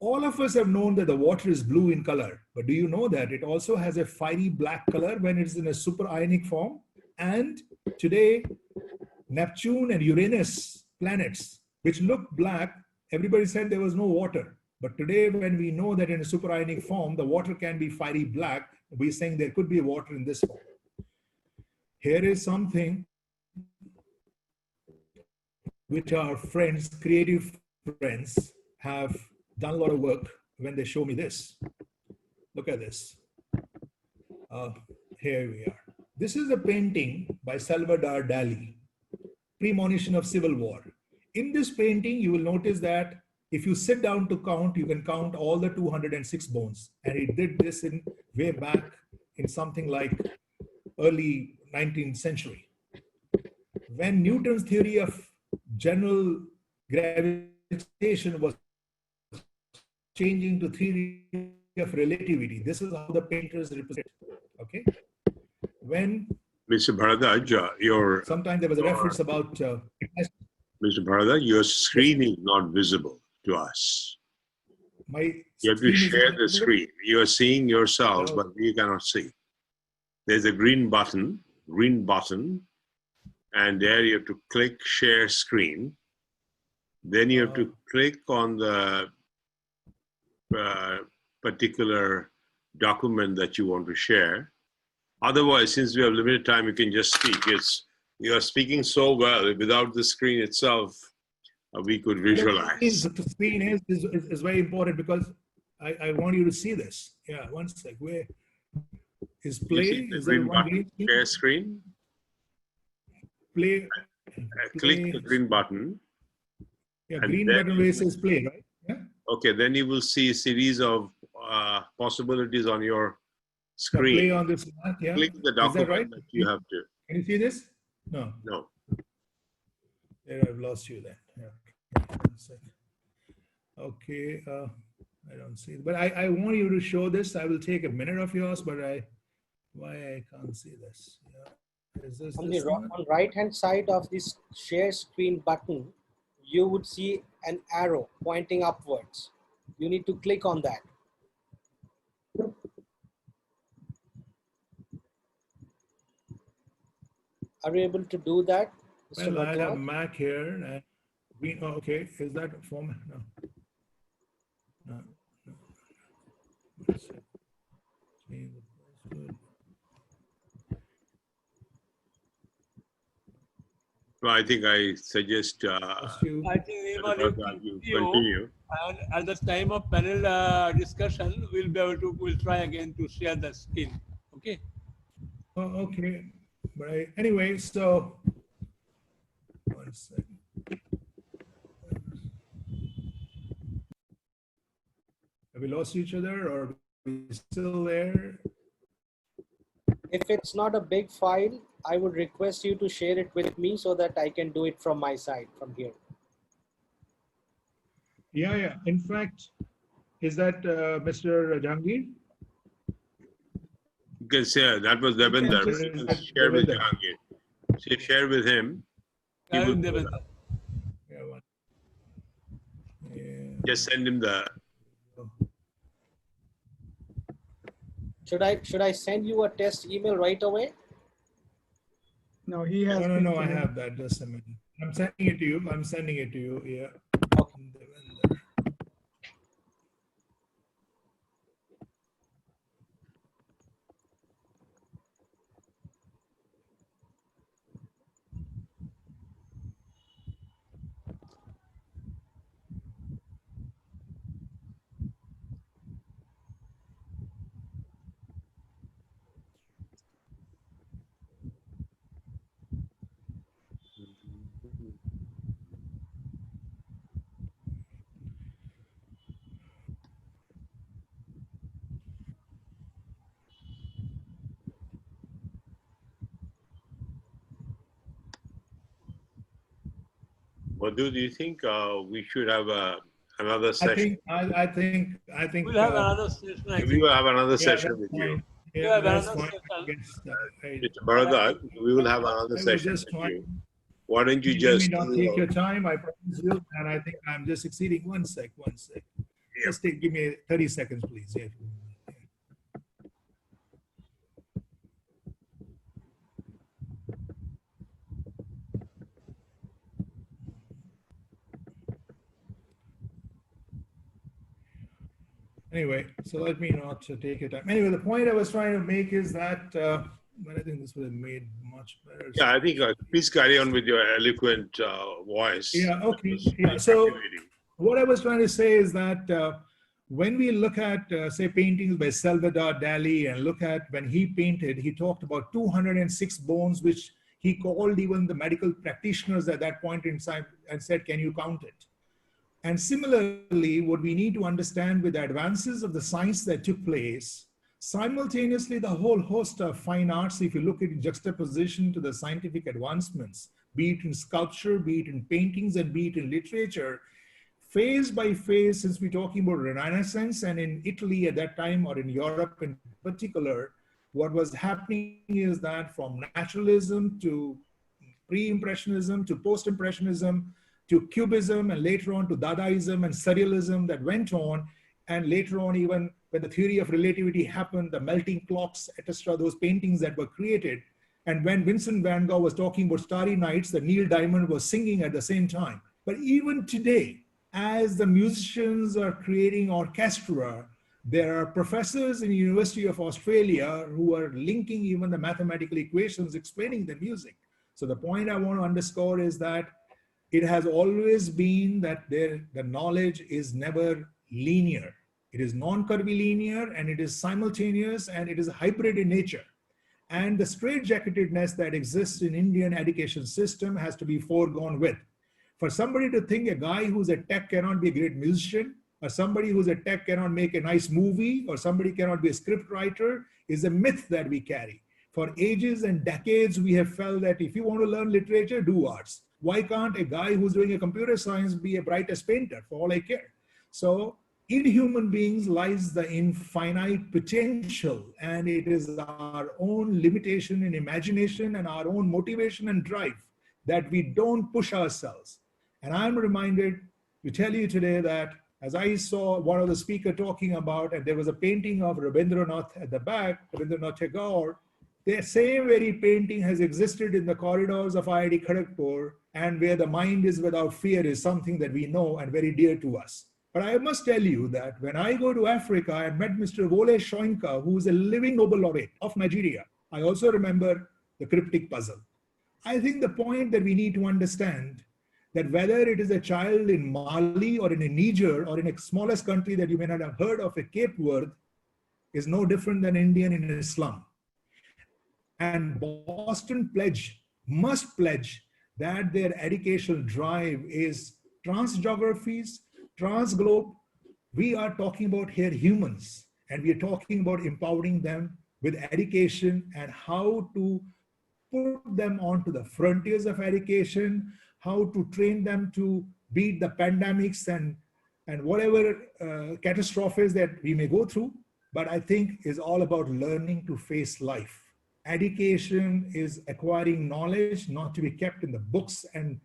All of us have known that the water is blue in color, but do you know that it also has a fiery black color when it's in a superionic form? And today, Neptune and Uranus planets, which look black, everybody said there was no water. But today, when we know that in a superionic form, the water can be fiery black, we're saying there could be water in this form. Here is something which our friends, creative friends, have done a lot of work. when they show me this. Look at this. Here we are. This is a painting by Salvador Dali, Premonition of Civil War. In this painting, you will notice that if you sit down to count, you can count all the 206 bones. And he did this in way back in something like early 19th century. When Newton's theory of general gravitation was changing to theory of relativity, this is how the painters represent. Okay. When Mr. Bhardwaj, sometimes there was a reference about Mr. Bhardwaj, your screen is not visible to us. You have to share the screen. You are seeing yourself, but we cannot see. There's a green button, and there you have to click share screen. Then you have to click on the particular document that you want to share. Otherwise, since we have limited time, you can just speak. You are speaking so well. Without the screen itself, we could visualize. The screen is very important because I want you to see this. Yeah, one sec. Where is play? Is there one green share screen? Play. Click the green button. Yeah, green button where it says play, right? Yeah. Okay, then you will see a series of possibilities on your screen. Play on this map, yeah. Click the document that you have to. Can you see this? No. No. There, I've lost you then. Yeah. Okay, I don't see it. But I want you to show this. I will take a minute of yours, but why I can't see this? Yeah. Is this on the right hand side of this share screen button, you would see an arrow pointing upwards. You need to click on that. Are you able to do that, Mr. Well, I Bhardwaj? have Mac here. And green, oh, okay, is that a format? No. No. Well, I think I suggest I think Nirmal, you continue. And at the time of panel discussion, we'll try again to share the screen. Okay. Oh, okay. But anyway, so one second. Have we lost each other, or are we still there? If it's not a big file, I would request you to share it with me so that I can do it from my side, from here. Yeah. In fact, is that Mr. Jahangir? You can say that was Devinder. Share with Jahangir. Share with him. He will do that. Yeah. Just send him the. Should I send you a test email right away? No, he has. No, I have that. Just a minute. I'm sending it to you. Yeah. Okay. Madhu, do you think we should have another session? I think We'll have another session. We will have another session with you. Yeah, that's fine. Mr. Bhardwaj, we will have another session with you. Why don't you just not take your time? I promise you, and I think I'm just exceeding. One sec. Yeah. Just give me 30 seconds, please. Yeah. Anyway, so let me not take your time. Anyway, the point I was trying to make is that, but I think this would have made much better. Yeah, I think please carry on with your eloquent voice. Yeah, okay. Yeah. So what I was trying to say is that when we look at, say, paintings by Salvador Dali and look at when he painted, he talked about 206 bones, which he called even the medical practitioners at that point in time and said, can you count it? And similarly, what we need to understand with the advances of the science that took place, simultaneously, the whole host of fine arts, if you look at juxtaposition to the scientific advancements, be it in sculpture, be it in paintings, and be it in literature, phase by phase, since we're talking about Renaissance, and in Italy at that time, or in Europe in particular, what was happening is that from naturalism to pre-impressionism to post-impressionism to cubism, and later on to Dadaism and surrealism that went on, and later on even when the theory of relativity happened, the melting clocks, etc., those paintings that were created. And when Vincent van Gogh was talking about Starry Nights, the Neil Diamond was singing at the same time. But even today, as the musicians are creating orchestra, there are professors in the University of Australia who are linking even the mathematical equations explaining the music. So the point I want to underscore is that it has always been that the knowledge is never linear. It is non-curvilinear, and it is simultaneous, and it is hybrid in nature. And the straitjacketedness that exists in Indian education system has to be foregone with. For somebody to think a guy who's a tech cannot be a great musician, or somebody who's a tech cannot make a nice movie, or somebody cannot be a script writer, is a myth that we carry. For ages and decades, we have felt that if you want to learn literature, do arts. Why can't a guy who's doing a computer science be a brightest painter, for all I care? So in human beings lies the infinite potential, and it is our own limitation in imagination and our own motivation and drive that we don't push ourselves. And I'm reminded to tell you today that as I saw one of the speakers talking about, and there was a painting of Rabindranath at the back, Rabindranath Tagore, the same very painting has existed in the corridors of IIT Kharagpur, and where the mind is without fear is something that we know and very dear to us. But I must tell you that when I go to Africa, I met Mr. Wole Soyinka, who is a living Nobel laureate of Nigeria. I also remember the cryptic puzzle. I think the point that we need to understand that whether it is a child in Mali or in a Niger or in a smallest country that you may not have heard of, a Cape Verde, is no different than Indian in Islam. And Boston must pledge that their educational drive is trans-geographies, trans-globe. We are talking about here humans, and we are talking about empowering them with education and how to put them onto the frontiers of education, how to train them to beat the pandemics and whatever catastrophes that we may go through. But I think is all about learning to face life. Education is acquiring knowledge, not to be kept in the books and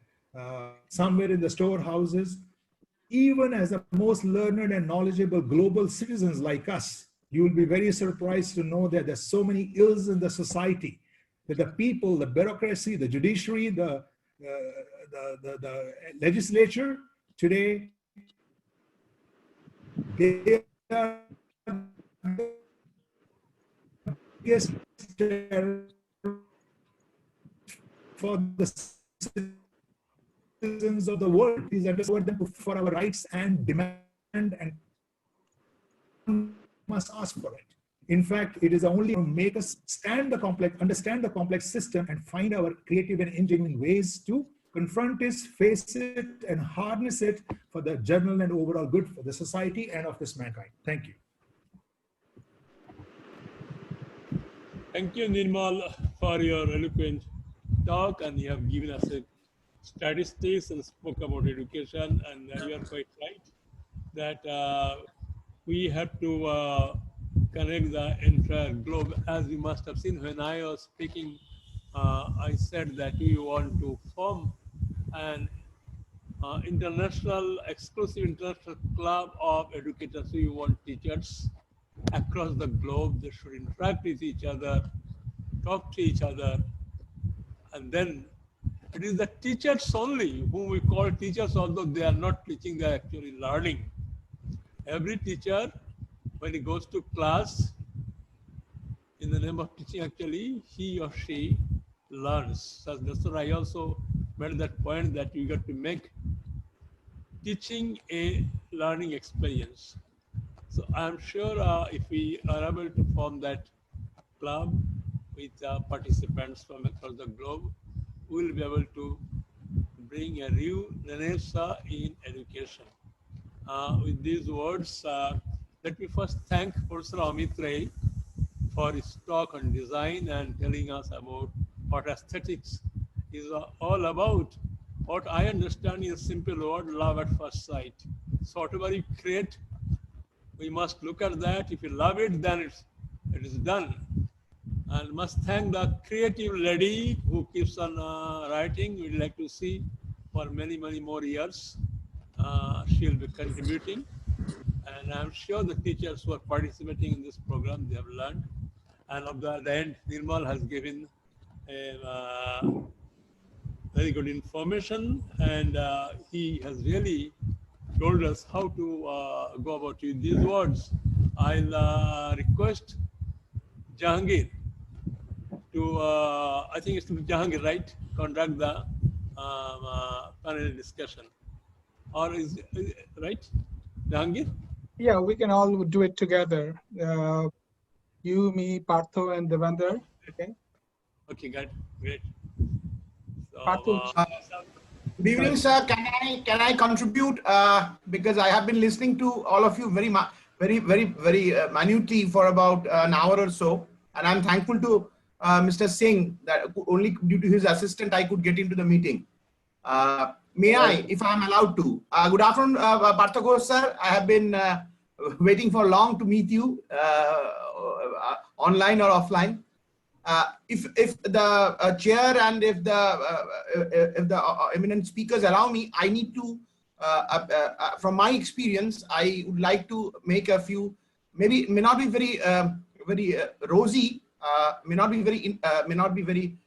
somewhere in the storehouses. Even as the most learned and knowledgeable global citizens like us, you will be very surprised to know that there's so many ills in the society, that the people, the bureaucracy, the judiciary, the legislature today, they are biggest for the citizens of the world. Is understand them for our rights and demand and must ask for it. In fact, it is only to make us understand the complex system and find our creative and engineering ways to confront it, face it, and harness it for the general and overall good for the society and of this mankind. Thank you. Thank you, Nirmal, for your eloquent talk, and you have given us statistics and spoke about education, and you are quite right that we have to connect the entire globe. As you must have seen when I was speaking, I said that we want to form an exclusive international club of educators. We want teachers across the globe. They should interact with each other, talk to each other, and then it is the teachers only whom we call teachers, although they are not teaching, they are actually learning. Every teacher, when he goes to class, in the name of teaching, actually, he or she learns. So that's what I also made that point that you got to make teaching a learning experience. So I'm sure if we are able to form that club with participants from across the globe, we'll be able to bring a new renaissance in education. With these words, let me first thank Professor Amit Ray for his talk on design and telling us about what aesthetics is all about. What I understand is a simple word, love at first sight. So whatever you create, we must look at that. If you love it, then it is done. And must thank the creative lady who keeps on writing. We'd like to see for many, many more years. She'll be contributing. And I'm sure the teachers who are participating in this program, they have learned. And at the end, Nirmal has given a, very good information, and he has really told us how to go about it. These words, I'll request Jahangir to, I think it's to Jahangir, right? Conduct the panel discussion. Or is it right, Jahangir? Yeah, we can all do it together. You, me, Partho, and Devendra. Okay. Okay, great. So, Partho, Good evening, sir. Can I contribute? Because I have been listening to all of you very minutely for about an hour or so, and I'm thankful to Mr. Singh that only due to his assistant I could get into the meeting. May I, if I'm allowed to? Good afternoon, Partho Ghosh, sir. I have been waiting for long to meet you, online or offline. If the chair and if the eminent speakers allow me, I need to, from my experience, I would like to make a few, maybe may not be very rosy, may not be very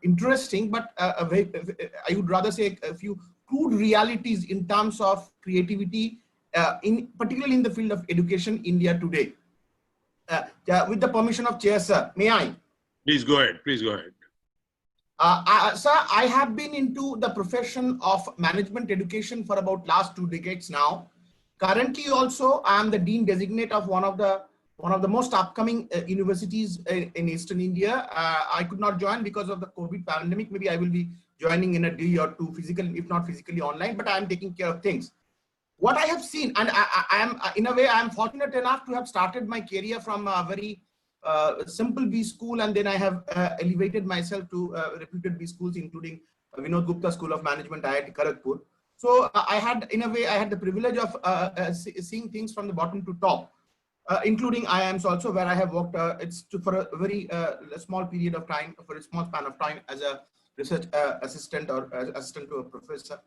interesting, but I would rather say a few crude realities in terms of creativity, particularly in the field of education, India today. With the permission of chair, sir, may I? Please go ahead. Please go ahead. Sir, I have been into the profession of management education for about last 2 decades now. Currently, also, I am the dean designate of one of the most upcoming universities in Eastern India. I could not join because of the COVID pandemic. Maybe I will be joining in a day or two, physical, if not physically online. But I am taking care of things. What I have seen, and I am in a way, I am fortunate enough to have started my career from a very simple B school, and then I have elevated myself to reputed B schools, including Vinod Gupta School of Management, IIT Kharagpur. So I had, in a way, I had the privilege of seeing things from the bottom to top, including IIMs also, where I have worked. For a very small period of time, for a small span of time, as a research assistant or assistant to a professor.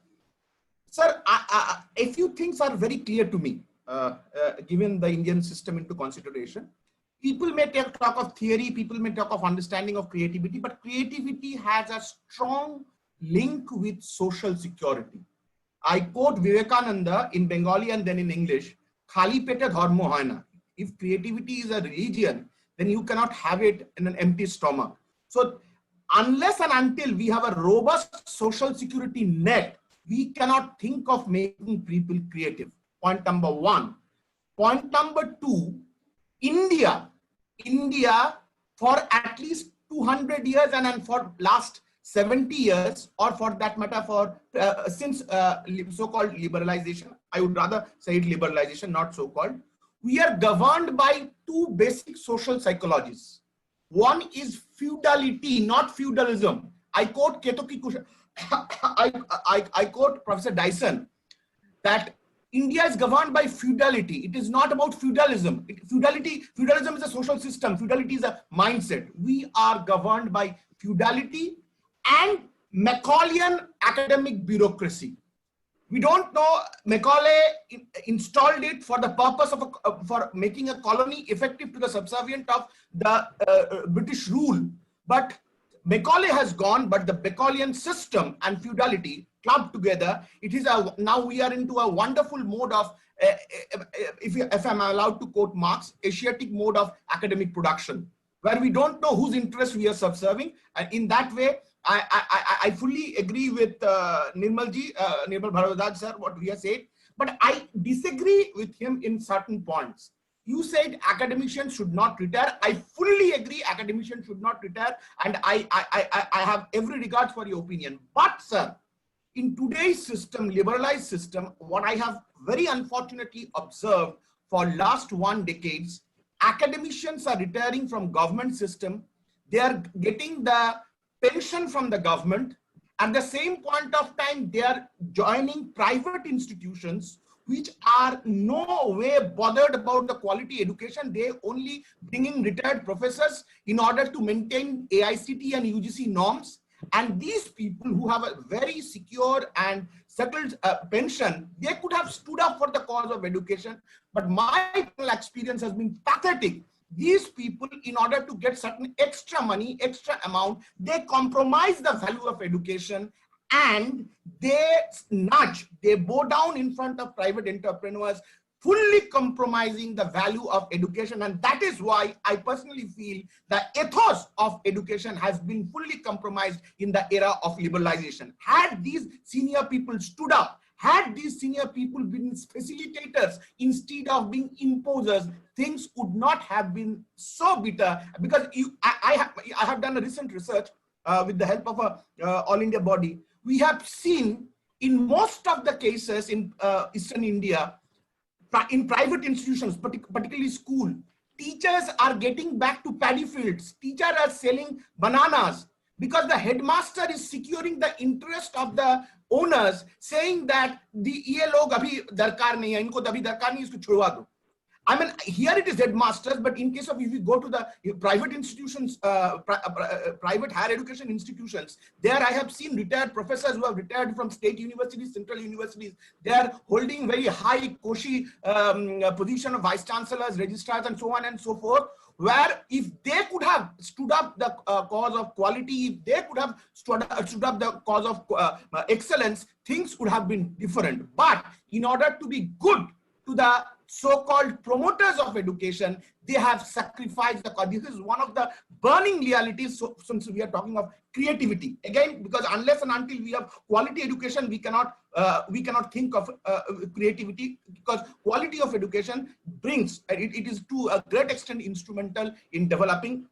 Sir, a few things are very clear to me, given the Indian system into consideration. People may talk of theory, people may talk of understanding of creativity, but creativity has a strong link with social security. I quote Vivekananda in Bengali and then in English, Khali pete dharma hoy na. If creativity is a religion, then you cannot have it in an empty stomach. So unless and until we have a robust social security net, we cannot think of making people creative. Point number one. Point number two, India for at least 200 years and for last 70 years, or for that matter, for since so-called liberalization, I would rather say it liberalization, not so-called, we are governed by two basic social psychologies. One is feudality, not feudalism. I quote Ketoki Kusha. I quote Professor Dyson that India is governed by feudality. It is not about feudalism. Feudalism is a social system. Feudality is a mindset. We are governed by feudality and Macaulayan academic bureaucracy. We don't know, Macaulay installed it for the purpose of for making a colony effective to the subservient of the British rule. But Macaulay has gone, but the Macaulayan system and feudality clubbed together, it is now we are into a wonderful mode of, if I'm allowed to quote Marx, Asiatic mode of academic production, where we don't know whose interest we are subserving. And in that way, I fully agree with Nirmal Bhardwaj sir, what we have said. But I disagree with him in certain points. You said academicians should not retire. I fully agree academicians should not retire, and I have every regard for your opinion. But sir, in today's system, liberalized system, what I have very unfortunately observed for last 1 decade, academicians are retiring from government system. They are getting the pension from the government. At the same point of time, they are joining private institutions which are no way bothered about the quality education. They only bring in retired professors in order to maintain AICT and UGC norms. And these people who have a very secure and settled pension, they could have stood up for the cause of education. But my personal experience has been pathetic. These people, in order to get certain extra money, extra amount, they compromise the value of education, and they bow down in front of private entrepreneurs, fully compromising the value of education. And that is why I personally feel the ethos of education has been fully compromised in the era of liberalization. Had these senior people stood up, had these senior people been facilitators instead of being imposers, things would not have been so bitter. Because I have done a recent research with the help of a all India body. We have seen in most of the cases in Eastern India, in private institutions, particularly school, teachers are getting back to paddy fields. Teachers are selling bananas because the headmaster is securing the interest of the owners, saying that the ye log abhi darkar nahi hai, inko abhi darkar nahi, isko chhudwa do. I mean, here it is headmasters, but in case of if you go to the private institutions, private higher education institutions, there I have seen retired professors who have retired from state universities, central universities. They are holding very high cushy position of vice chancellors, registrars, and so on and so forth. Where if they could have stood up the cause of quality, if they could have stood up the cause of excellence, things would have been different. But in order to be good to the so-called promoters of education, they have sacrificed the cause. This is one of the burning realities. So, since we are talking of creativity, again, because unless and until we have quality education, we cannot think of creativity, because quality of education brings, it is to a great extent instrumental in developing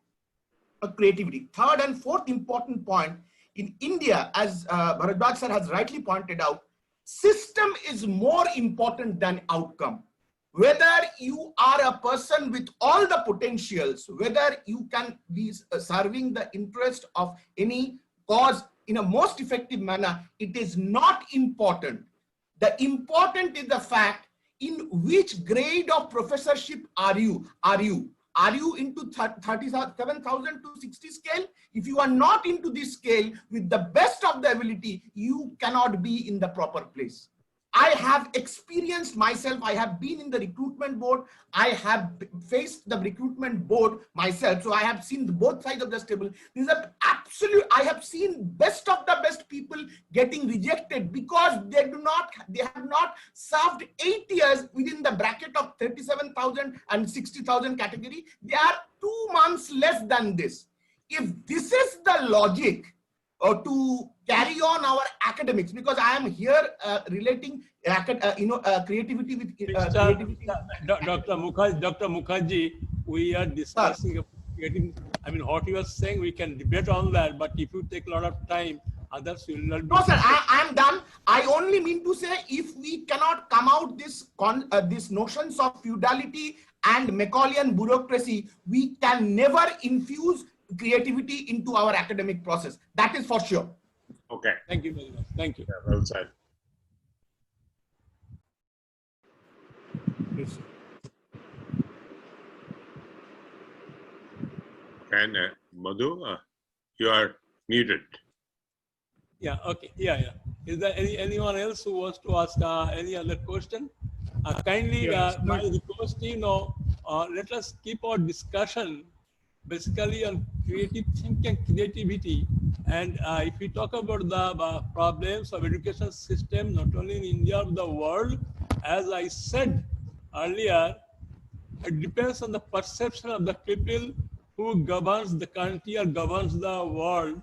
creativity. Third and fourth important point, in India, as Bhardwaj sir has rightly pointed out, system is more important than outcome. Whether you are a person with all the potentials, whether you can be serving the interest of any cause in a most effective manner, it is not important. The important is the fact in which grade of professorship are you? Are you into 37,000 to 60 scale? If you are not into this scale with the best of the ability, you cannot be in the proper place. I have experienced myself. I have been in the recruitment board. I have faced the recruitment board myself. So I have seen both sides of the table. These are absolute. I have seen best of the best people getting rejected because they have not served 8 years within the bracket of 37,000 and 60,000 category. They are 2 months less than this. If this is the logic, or to carry on our academics, because I am here relating, creativity with creativity. Dr. Mukherjee, we are discussing getting. I mean, what you are saying, we can debate on that. But if you take a lot of time, others will not. No, sir, I am done. I only mean to say, if we cannot come out these notions of feudality and Machiavellian bureaucracy, we can never infuse creativity into our academic process. That is for sure. Okay. Thank you very much. Thank you. Yeah, well said. Yes. And Madhu, you are muted. Yeah. Okay. Yeah. Is there anyone else who wants to ask any other question? Kindly, my request, let us keep our discussion basically on creative thinking, creativity. And if we talk about the problems of education system, not only in India, but the world, as I said earlier, it depends on the perception of the people who governs the country or governs the world.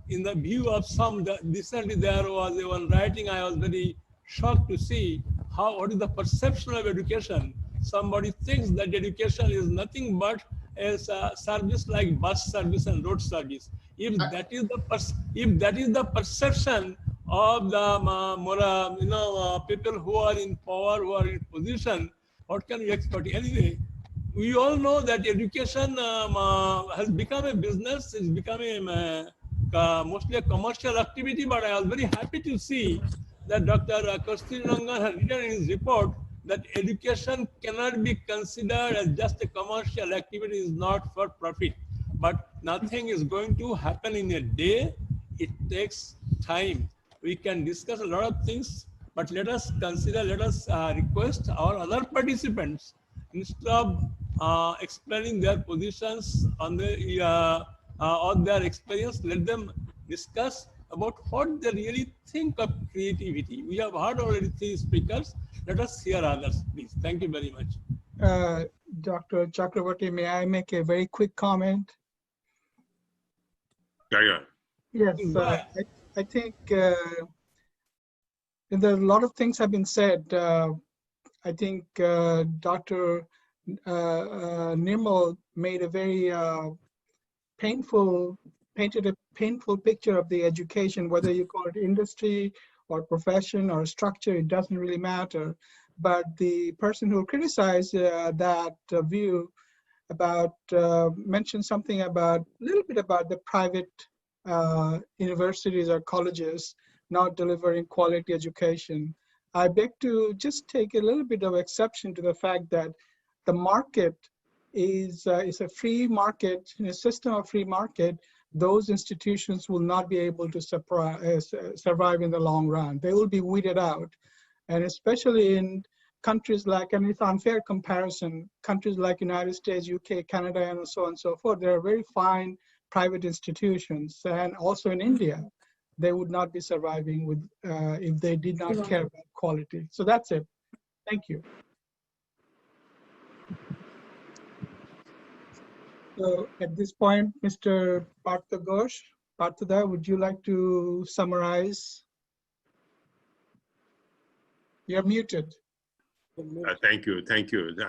In the view of some, recently there was one writing I was very shocked to see what is the perception of education. Somebody thinks that education is nothing but a service like bus service and road service. If that is the perception of the people who are in power, who are in position, what can we expect? Anyway, we all know that education has become a business. It's becoming mostly a commercial activity. But I was very happy to see that Dr. Kasturi Rangan has written in his report that education cannot be considered as just a commercial activity, is not for profit. But nothing is going to happen in a day. It takes time. We can discuss a lot of things, but let us consider, let us request our other participants, instead of explaining their positions on the on their experience, let them discuss about what they really think of creativity. We have heard already 3 speakers. Let us hear others, please. Thank you very much. Dr. Chakraborty, may I make a very quick comment? Yeah. Yes, I think there are a lot of things have been said. I think Dr. Nirmal made a very painted a painful picture of the education, whether you call it industry or profession or structure, it doesn't really matter. But the person who criticized that view about mentioned something about a little bit about the private universities or colleges not delivering quality education. I beg to just take a little bit of exception to the fact that the market is a free market. In a system of free market, those institutions will not be able to survive in the long run. They will be weeded out. And especially in countries like, and it's unfair comparison, countries like United States, UK, Canada, and so on and so forth, there are very fine private institutions. And also in India, they would not be surviving with if they did not care about quality. So that's it. Thank you. So at this point, Mr. Partha, would you like to summarize? You're muted. Thank you.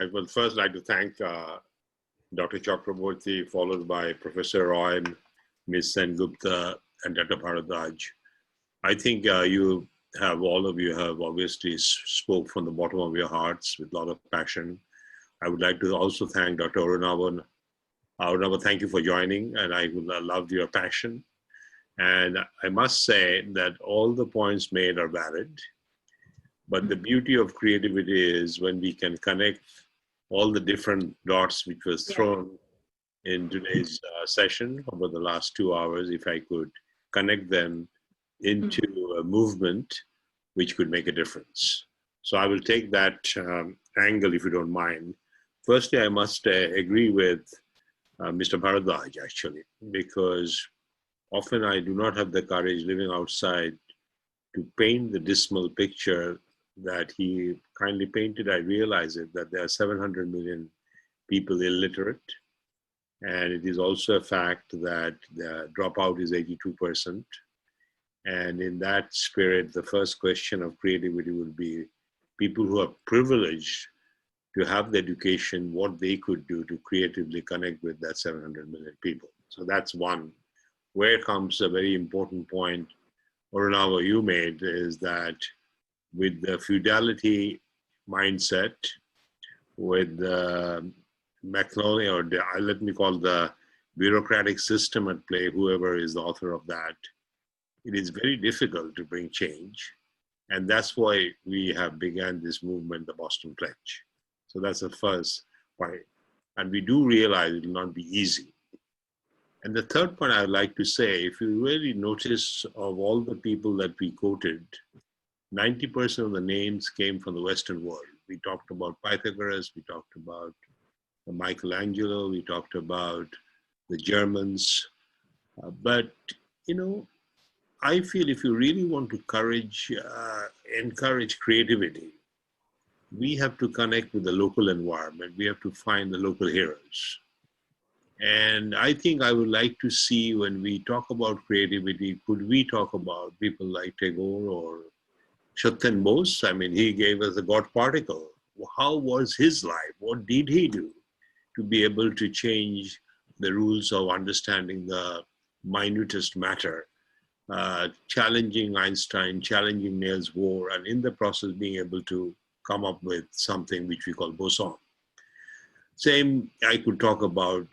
I will first like to thank Dr. Chakraborty, followed by Professor Roy, Ms. Sengupta, and Dr. Bhardwaj. I think all of you have obviously spoke from the bottom of your hearts with a lot of passion. I would like to also thank Dr. Arunavan. Arunavan, thank you for joining, and I love your passion. And I must say that all the points made are valid. But the beauty of creativity is when we can connect all the different dots which was thrown in today's session over the last 2 hours, if I could connect them into a movement which could make a difference. So I will take that angle, if you don't mind. Firstly, I must agree with Mr. Bhardwaj, actually, because often I do not have the courage living outside to paint the dismal picture that he kindly painted. I realize that there are 700 million people illiterate. And it is also a fact that the dropout is 82%. And in that spirit, the first question of creativity would be people who are privileged to have the education, what they could do to creatively connect with that 700 million people. So that's one. Where comes a very important point, Arunavan, you made, is that with the feudality mindset, with the McNally, or let me call the bureaucratic system at play, whoever is the author of that, it is very difficult to bring change. And that's why we have begun this movement, the Boston Pledge. So that's the first point. And we do realize it will not be easy. And the third point I'd like to say, if you really notice of all the people that we quoted, 90% of the names came from the Western world. We talked about Pythagoras, we talked about Michelangelo, we talked about the Germans. But, you know, I feel if you really want to encourage creativity, we have to connect with the local environment. We have to find the local heroes. And I think I would like to see, when we talk about creativity, could we talk about people like Tagore or Satyan Bose, I mean, he gave us the God particle. How was his life? What did he do to be able to change the rules of understanding the minutest matter, challenging Einstein, challenging Niels Bohr, and in the process being able to come up with something which we call boson. Same, I could talk about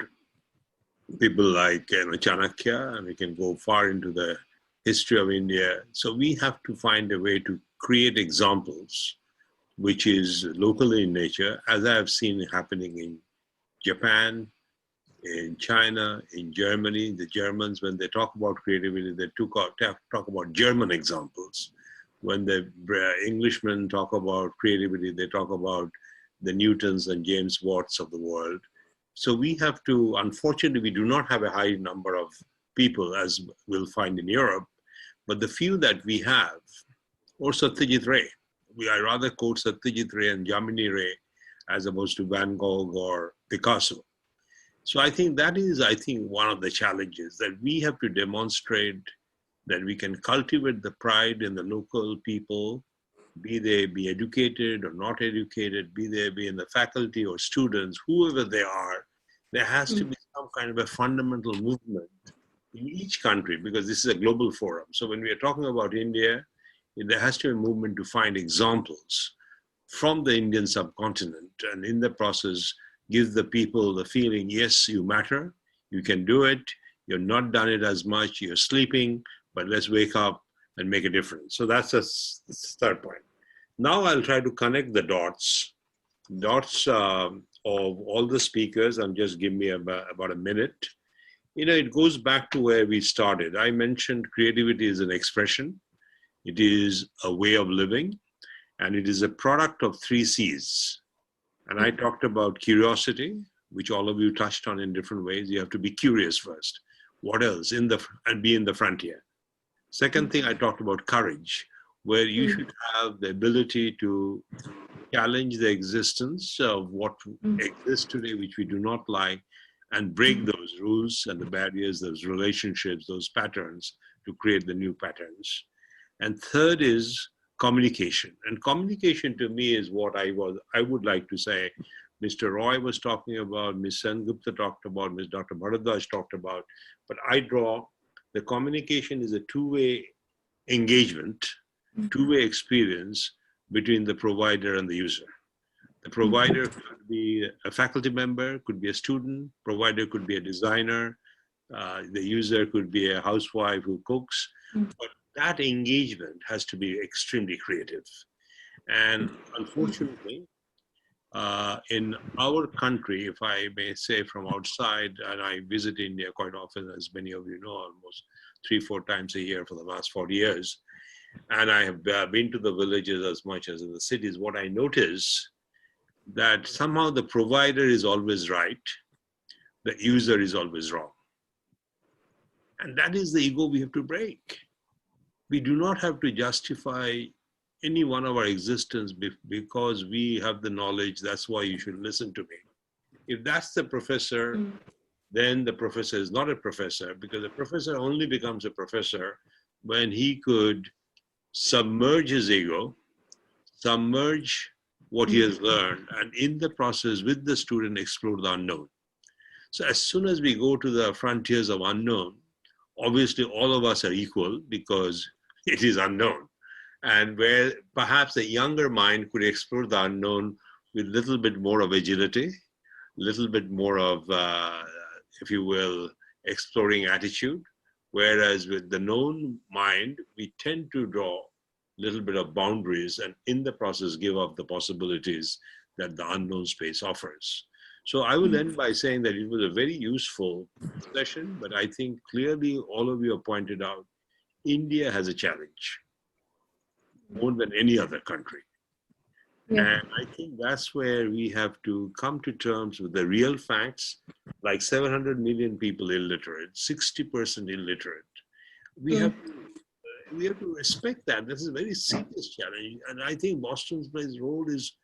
people like Chanakya, and we can go far into the history of India. So we have to find a way to create examples which is local in nature, as I have seen happening in Japan, in China, in Germany. The Germans, when they talk about creativity, they talk about German examples. When the Englishmen talk about creativity, they talk about the Newtons and James Watts of the world. So we have to, unfortunately, we do not have a high number of people, as we'll find in Europe, but the few that we have, or Satyajit Ray. I rather quote Satyajit Ray and Jamini Ray as opposed to Van Gogh or Picasso. So I think that is, one of the challenges, that we have to demonstrate that we can cultivate the pride in the local people, be they be educated or not educated, be they be in the faculty or students, whoever they are. There has to be some kind of a fundamental movement in each country, because this is a global forum. So when we are talking about India, there has to be a movement to find examples from the Indian subcontinent, and in the process give the people the feeling, yes, you matter, you can do it, you're not done it as much, you're sleeping, but let's wake up and make a difference. So that's the third point. Now I'll try to connect the dots of all the speakers, and just give me about a minute. It goes back to where we started. I mentioned creativity is an expression. It is a way of living, and it is a product of 3 C's. And I talked about curiosity, which all of you touched on in different ways. You have to be curious first. What else? And be in the frontier. Second thing, I talked about courage, where you should have the ability to challenge the existence of what exists today, which we do not like, and break those rules and the barriers, those relationships, those patterns, to create the new patterns. And third is communication. And communication to me is what I would like to say, Mr. Roy was talking about, Ms. Sengupta talked about, Ms. Dr. Bhardwaj talked about, but I draw the communication is a two-way engagement, two-way experience between the provider and the user. The provider could be a faculty member, could be a student, provider could be a designer, the user could be a housewife who cooks, but that engagement has to be extremely creative. And unfortunately, in our country, if I may say from outside, and I visit India quite often, as many of you know, almost 3-4 times a year for the last 40 years, and I have been to the villages as much as in the cities, what I notice that somehow the provider is always right, the user is always wrong. And that is the ego we have to break. We do not have to justify any one of our existence because we have the knowledge, that's why you should listen to me. If that's the professor, then the professor is not a professor, because the professor only becomes a professor when he could submerge his ego, submerge what he has learned, and in the process with the student explore the unknown. So as soon as we go to the frontiers of unknown, obviously all of us are equal because it is unknown. And where perhaps a younger mind could explore the unknown with a little bit more of agility, a little bit more of, if you will, exploring attitude. Whereas with the known mind, we tend to draw a little bit of boundaries and in the process give up the possibilities that the unknown space offers. So I will end by saying that it was a very useful session, but I think clearly all of you have pointed out, India has a challenge more than any other country. And I think that's where we have to come to terms with the real facts, like 700 million people illiterate, 60% illiterate. We have to respect that. This is a very serious challenge. And I think Boston's Play's role is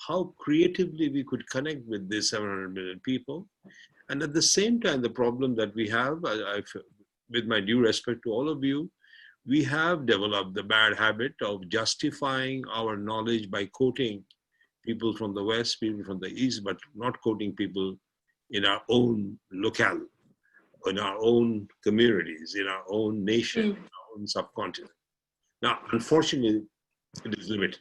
how creatively we could connect with these 700 million people. And at the same time, the problem that we have, with my due respect to all of you, we have developed the bad habit of justifying our knowledge by quoting people from the West, people from the East, but not quoting people in our own locale, in our own communities, in our own nation, in our own subcontinent. Now, unfortunately, it is limited.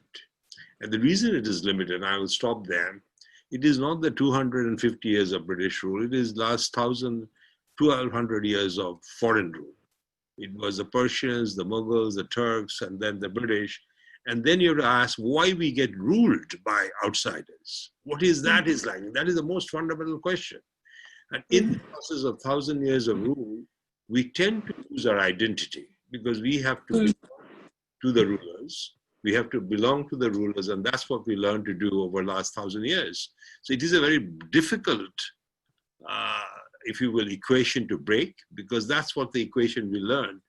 And the reason it is limited, and I will stop there, it is not the 250 years of British rule, it is last 1,200 years of foreign rule. It was the Persians, the Mughals, the Turks, and then the British. And then you have to ask why we get ruled by outsiders. What is that is like? That is the most fundamental question. And in the process of 1,000 years of rule, we tend to lose our identity because we have to belong to the rulers. We have to belong to the rulers, and that's what we learned to do over the last 1,000 years. So it is a very difficult, if you will, equation to break, because that's what the equation we learned.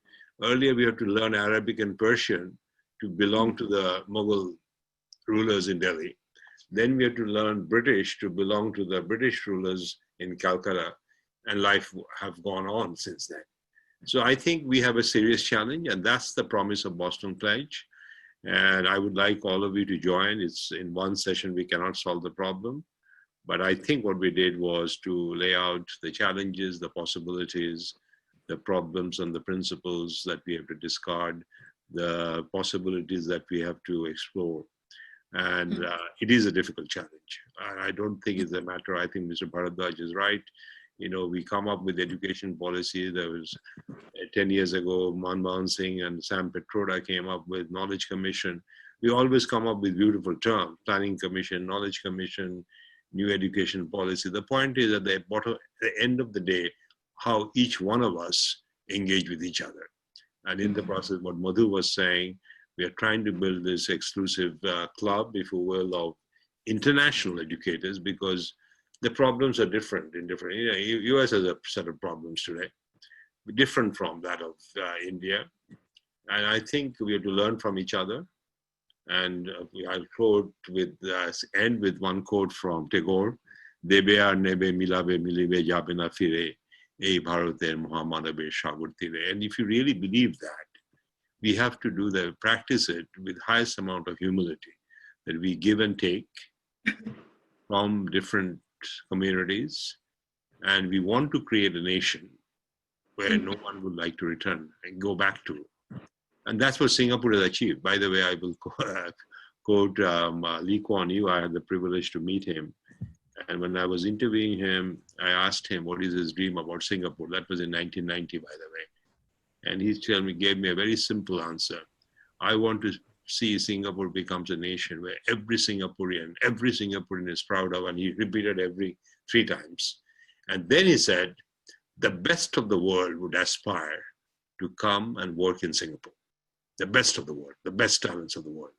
Earlier, we had to learn Arabic and Persian to belong to the Mughal rulers in Delhi. Then we had to learn British to belong to the British rulers in Calcutta, and life have gone on since then. So I think we have a serious challenge, and that's the promise of Boston Pledge. And I would like all of you to join. It's in one session, we cannot solve the problem. But I think what we did was to lay out the challenges, the possibilities, the problems and the principles that we have to discard, the possibilities that we have to explore. And it is a difficult challenge. I don't think it's a matter, I think Mr. Bhardwaj is right. You know, we come up with education policy. There was 10 years ago, Manmohan Singh and Sam Petroda came up with Knowledge Commission. We always come up with beautiful terms, Planning Commission, Knowledge Commission, New Education Policy. The point is at the end of the day, how each one of us engage with each other. And in the process, what Madhu was saying, we are trying to build this exclusive club, if you will, of international educators, because the problems are different in different, you know, US has a set of problems today, different from that of India. And I think we have to learn from each other. And I'll quote with, end with one quote from Tagore, Debe ar nebe milabe milibe jabe na fire, ei bharoter mohammadabe sagar tire. And if you really believe that, we have to practice it with highest amount of humility, that we give and take from different communities, and we want to create a nation where no one would like to return and go back to. And that's what Singapore has achieved. By the way, I will quote Lee Kuan Yew. I had the privilege to meet him. And when I was interviewing him, I asked him what is his dream about Singapore. That was in 1990, by the way. And he gave me a very simple answer. I want to see Singapore becomes a nation where every Singaporean is proud of, and he repeated every 3 times. And then he said, the best of the world would aspire to come and work in Singapore. The best of the world, the best talents of the world.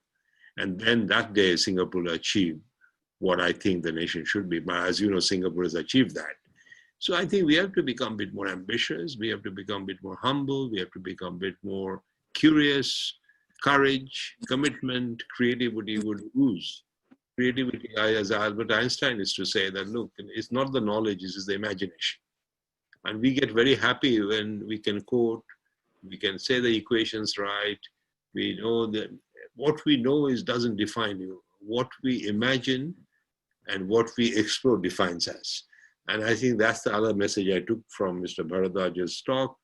And then that day, Singapore achieved what I think the nation should be. But as you know, Singapore has achieved that. So I think we have to become a bit more ambitious. We have to become a bit more humble. We have to become a bit more curious. Courage, commitment, creativity would ooze. Creativity, as Albert Einstein used to say, that look, it's not the knowledge, it's the imagination. And we get very happy when we can quote, we can say the equations right. We know that what we know doesn't define you. What we imagine and what we explore defines us. And I think that's the other message I took from Mr. Bhardwaj's talk,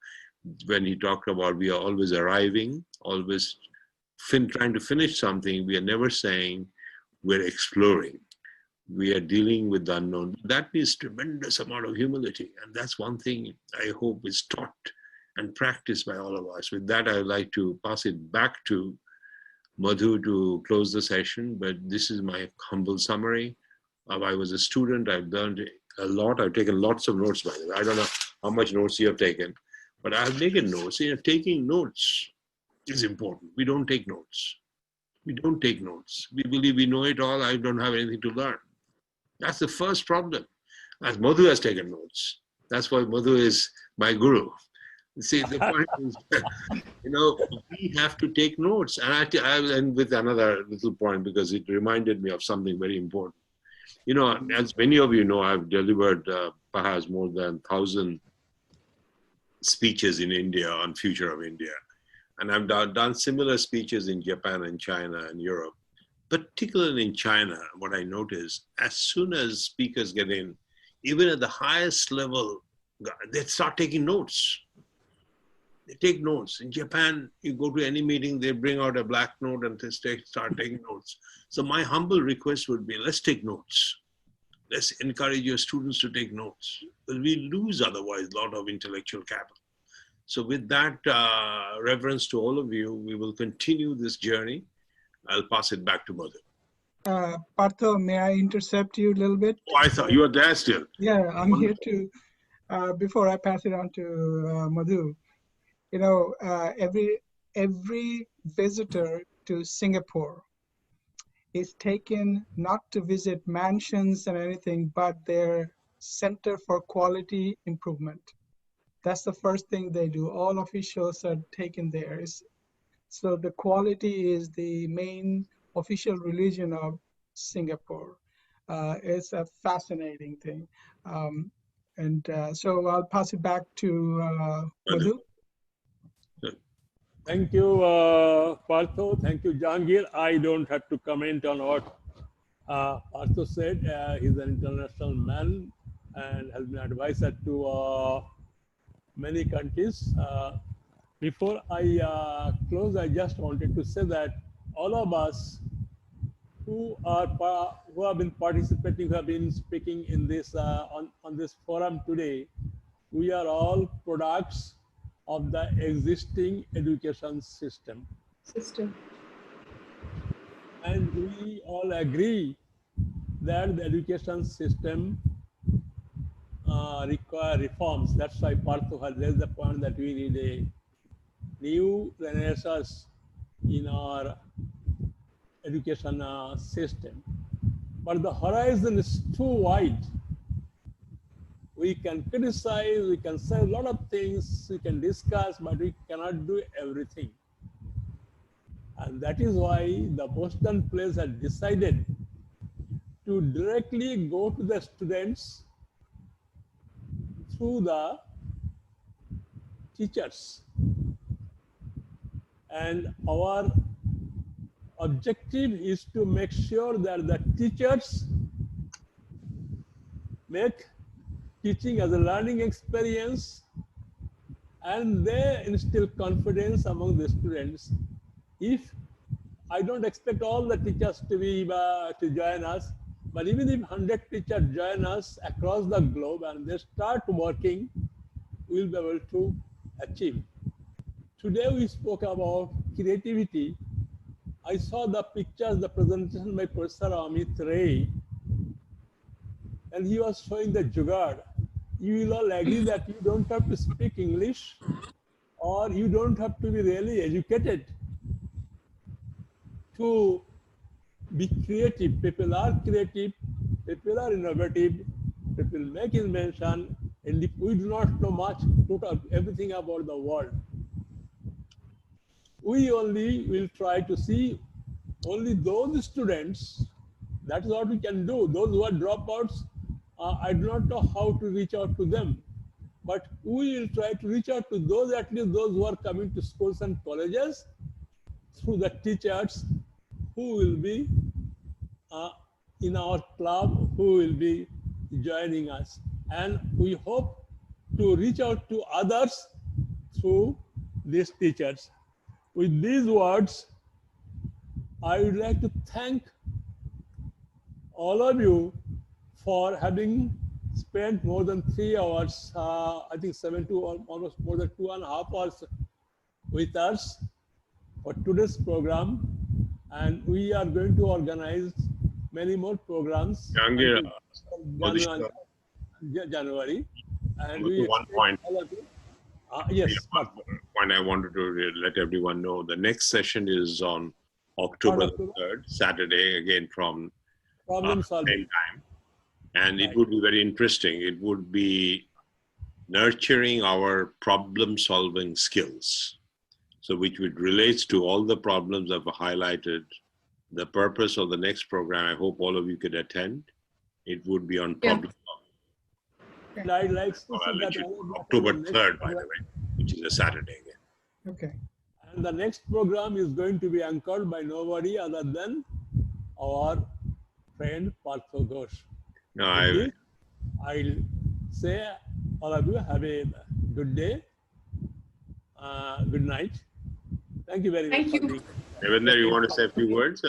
when he talked about we are always arriving, always trying to finish something. We are never saying we're exploring. We are dealing with the unknown. That needs tremendous amount of humility. And that's one thing I hope is taught and practiced by all of us. With that, I would like to pass it back to Madhu to close the session, but this is my humble summary. I was a student, I've learned a lot. I've taken lots of notes, by the way. I don't know how much notes you have taken, but I've taken notes. You know, taking notes is important. We don't take notes. We don't take notes. We believe we know it all. I don't have anything to learn. That's the first problem. As Madhu has taken notes. That's why Madhu is my guru. See, the point is, you know, we have to take notes. And I'll end with another little point because it reminded me of something very important. You know, as many of you know, I've delivered perhaps more than 1,000 speeches in India on future of India. And I've done similar speeches in Japan and China and Europe. Particularly in China, what I notice, as soon as speakers get in, even at the highest level, they start taking notes. They take notes. In Japan, you go to any meeting, they bring out a black note and they start taking notes. So my humble request would be, let's take notes. Let's encourage your students to take notes. Because we lose otherwise a lot of intellectual capital. So with that reverence to all of you, we will continue this journey. I'll pass it back to Madhu. Partho, may I intercept you a little bit? Oh, I thought you were there still. Yeah, I'm here to, before I pass it on to Madhu, you know, every visitor to Singapore is taken not to visit mansions and anything, but their Center for Quality Improvement. That's the first thing they do. All officials are taken there. So the quality is the main official religion of Singapore. It's a fascinating thing. So I'll pass it back to Madhu. Thank you, Partho. Thank you, Jahangir. I don't have to comment on what Partho said. He's an international man and has been advisor to many countries. Before I close, I just wanted to say that all of us who have been participating, who have been speaking in this on this forum today, we are all products of the existing education system. And we all agree that the education system require reforms. That's why Partho has raised the point that we need a new renaissance in our education system. But the horizon is too wide. We can criticize, we can say a lot of things, we can discuss, but we cannot do everything. And that is why the Boston Place has decided to directly go to the students through the teachers. And our objective is to make sure that the teachers make teaching as a learning experience, and they instill confidence among the students. If I don't expect all the teachers to be to join us, but even if 100 teachers join us across the globe and they start working, we'll be able to achieve. Today we spoke about creativity. I saw the pictures, the presentation by Professor Amit Ray, and he was showing the jugaad. You will all agree that you don't have to speak English or you don't have to be really educated to be creative. People are creative, people are innovative, people make invention, and if we do not know much, everything about the world, we only will try to see only those students. That's what we can do. Those who are dropouts, I do not know how to reach out to them, but we will try to reach out to those, at least those who are coming to schools and colleges, through the teachers who will be in our club, who will be joining us. And we hope to reach out to others through these teachers. With these words, I would like to thank all of you for having spent more than 3 hours, I think almost more than 2.5 hours with us for today's program. And we are going to organize many more programs Jahangir, January. And we one point. Yes. One point I wanted to let everyone know. The next session is on October 3rd, Saturday, again from problem solving same time. And it would be very interesting. It would be nurturing our problem solving skills. So which would relates to all the problems I've highlighted. The purpose of the next program, I hope all of you could attend. It would be on problem solving. And I'd like to see that October 3rd, by the way, which is a Saturday again. Okay. And the next program is going to be anchored by nobody other than our friend Partha Ghosh. No, With this, I'll say all of you have a good day, good night. Thank you very much. Thank you. For being Devendra, you want to say a few words?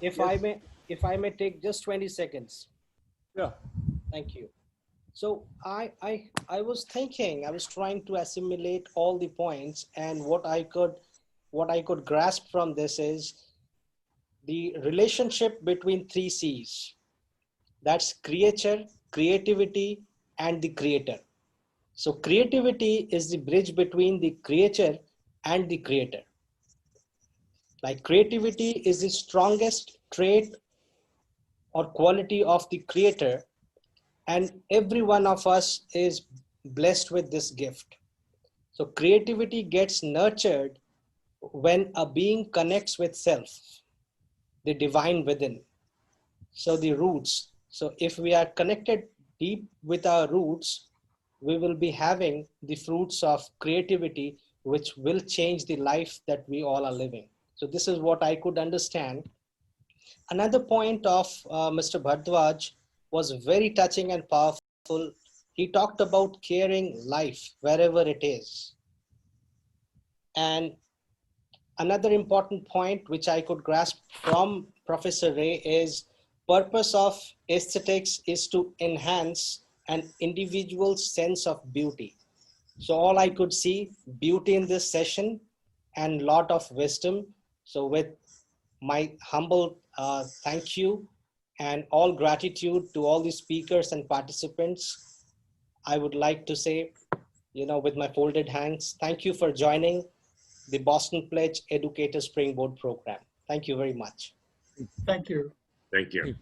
If Yes. if I may take just 20 seconds. Yeah. Thank you. So I was thinking, I was trying to assimilate all the points, and what I could grasp from this is the relationship between three C's. That's creature, creativity, and the creator. So creativity is the bridge between the creature and the creator. Like creativity is the strongest trait or quality of the creator, and every one of us is blessed with this gift. So creativity gets nurtured when a being connects with self, the divine within. So the roots. So if we are connected deep with our roots, we will be having the fruits of creativity, which will change the life that we all are living. So this is what I could understand. Another point of Mr. Bhardwaj was very touching and powerful. He talked about caring life wherever it is. And another important point which I could grasp from Professor Ray is purpose of aesthetics is to enhance an individual's sense of beauty. So all I could see beauty in this session and lot of wisdom. So with my humble thank you and all gratitude to all the speakers and participants, I would like to say, with my folded hands, thank you for joining the Boston Pledge Educator Springboard Program. Thank you very much. Thank you. Thank you.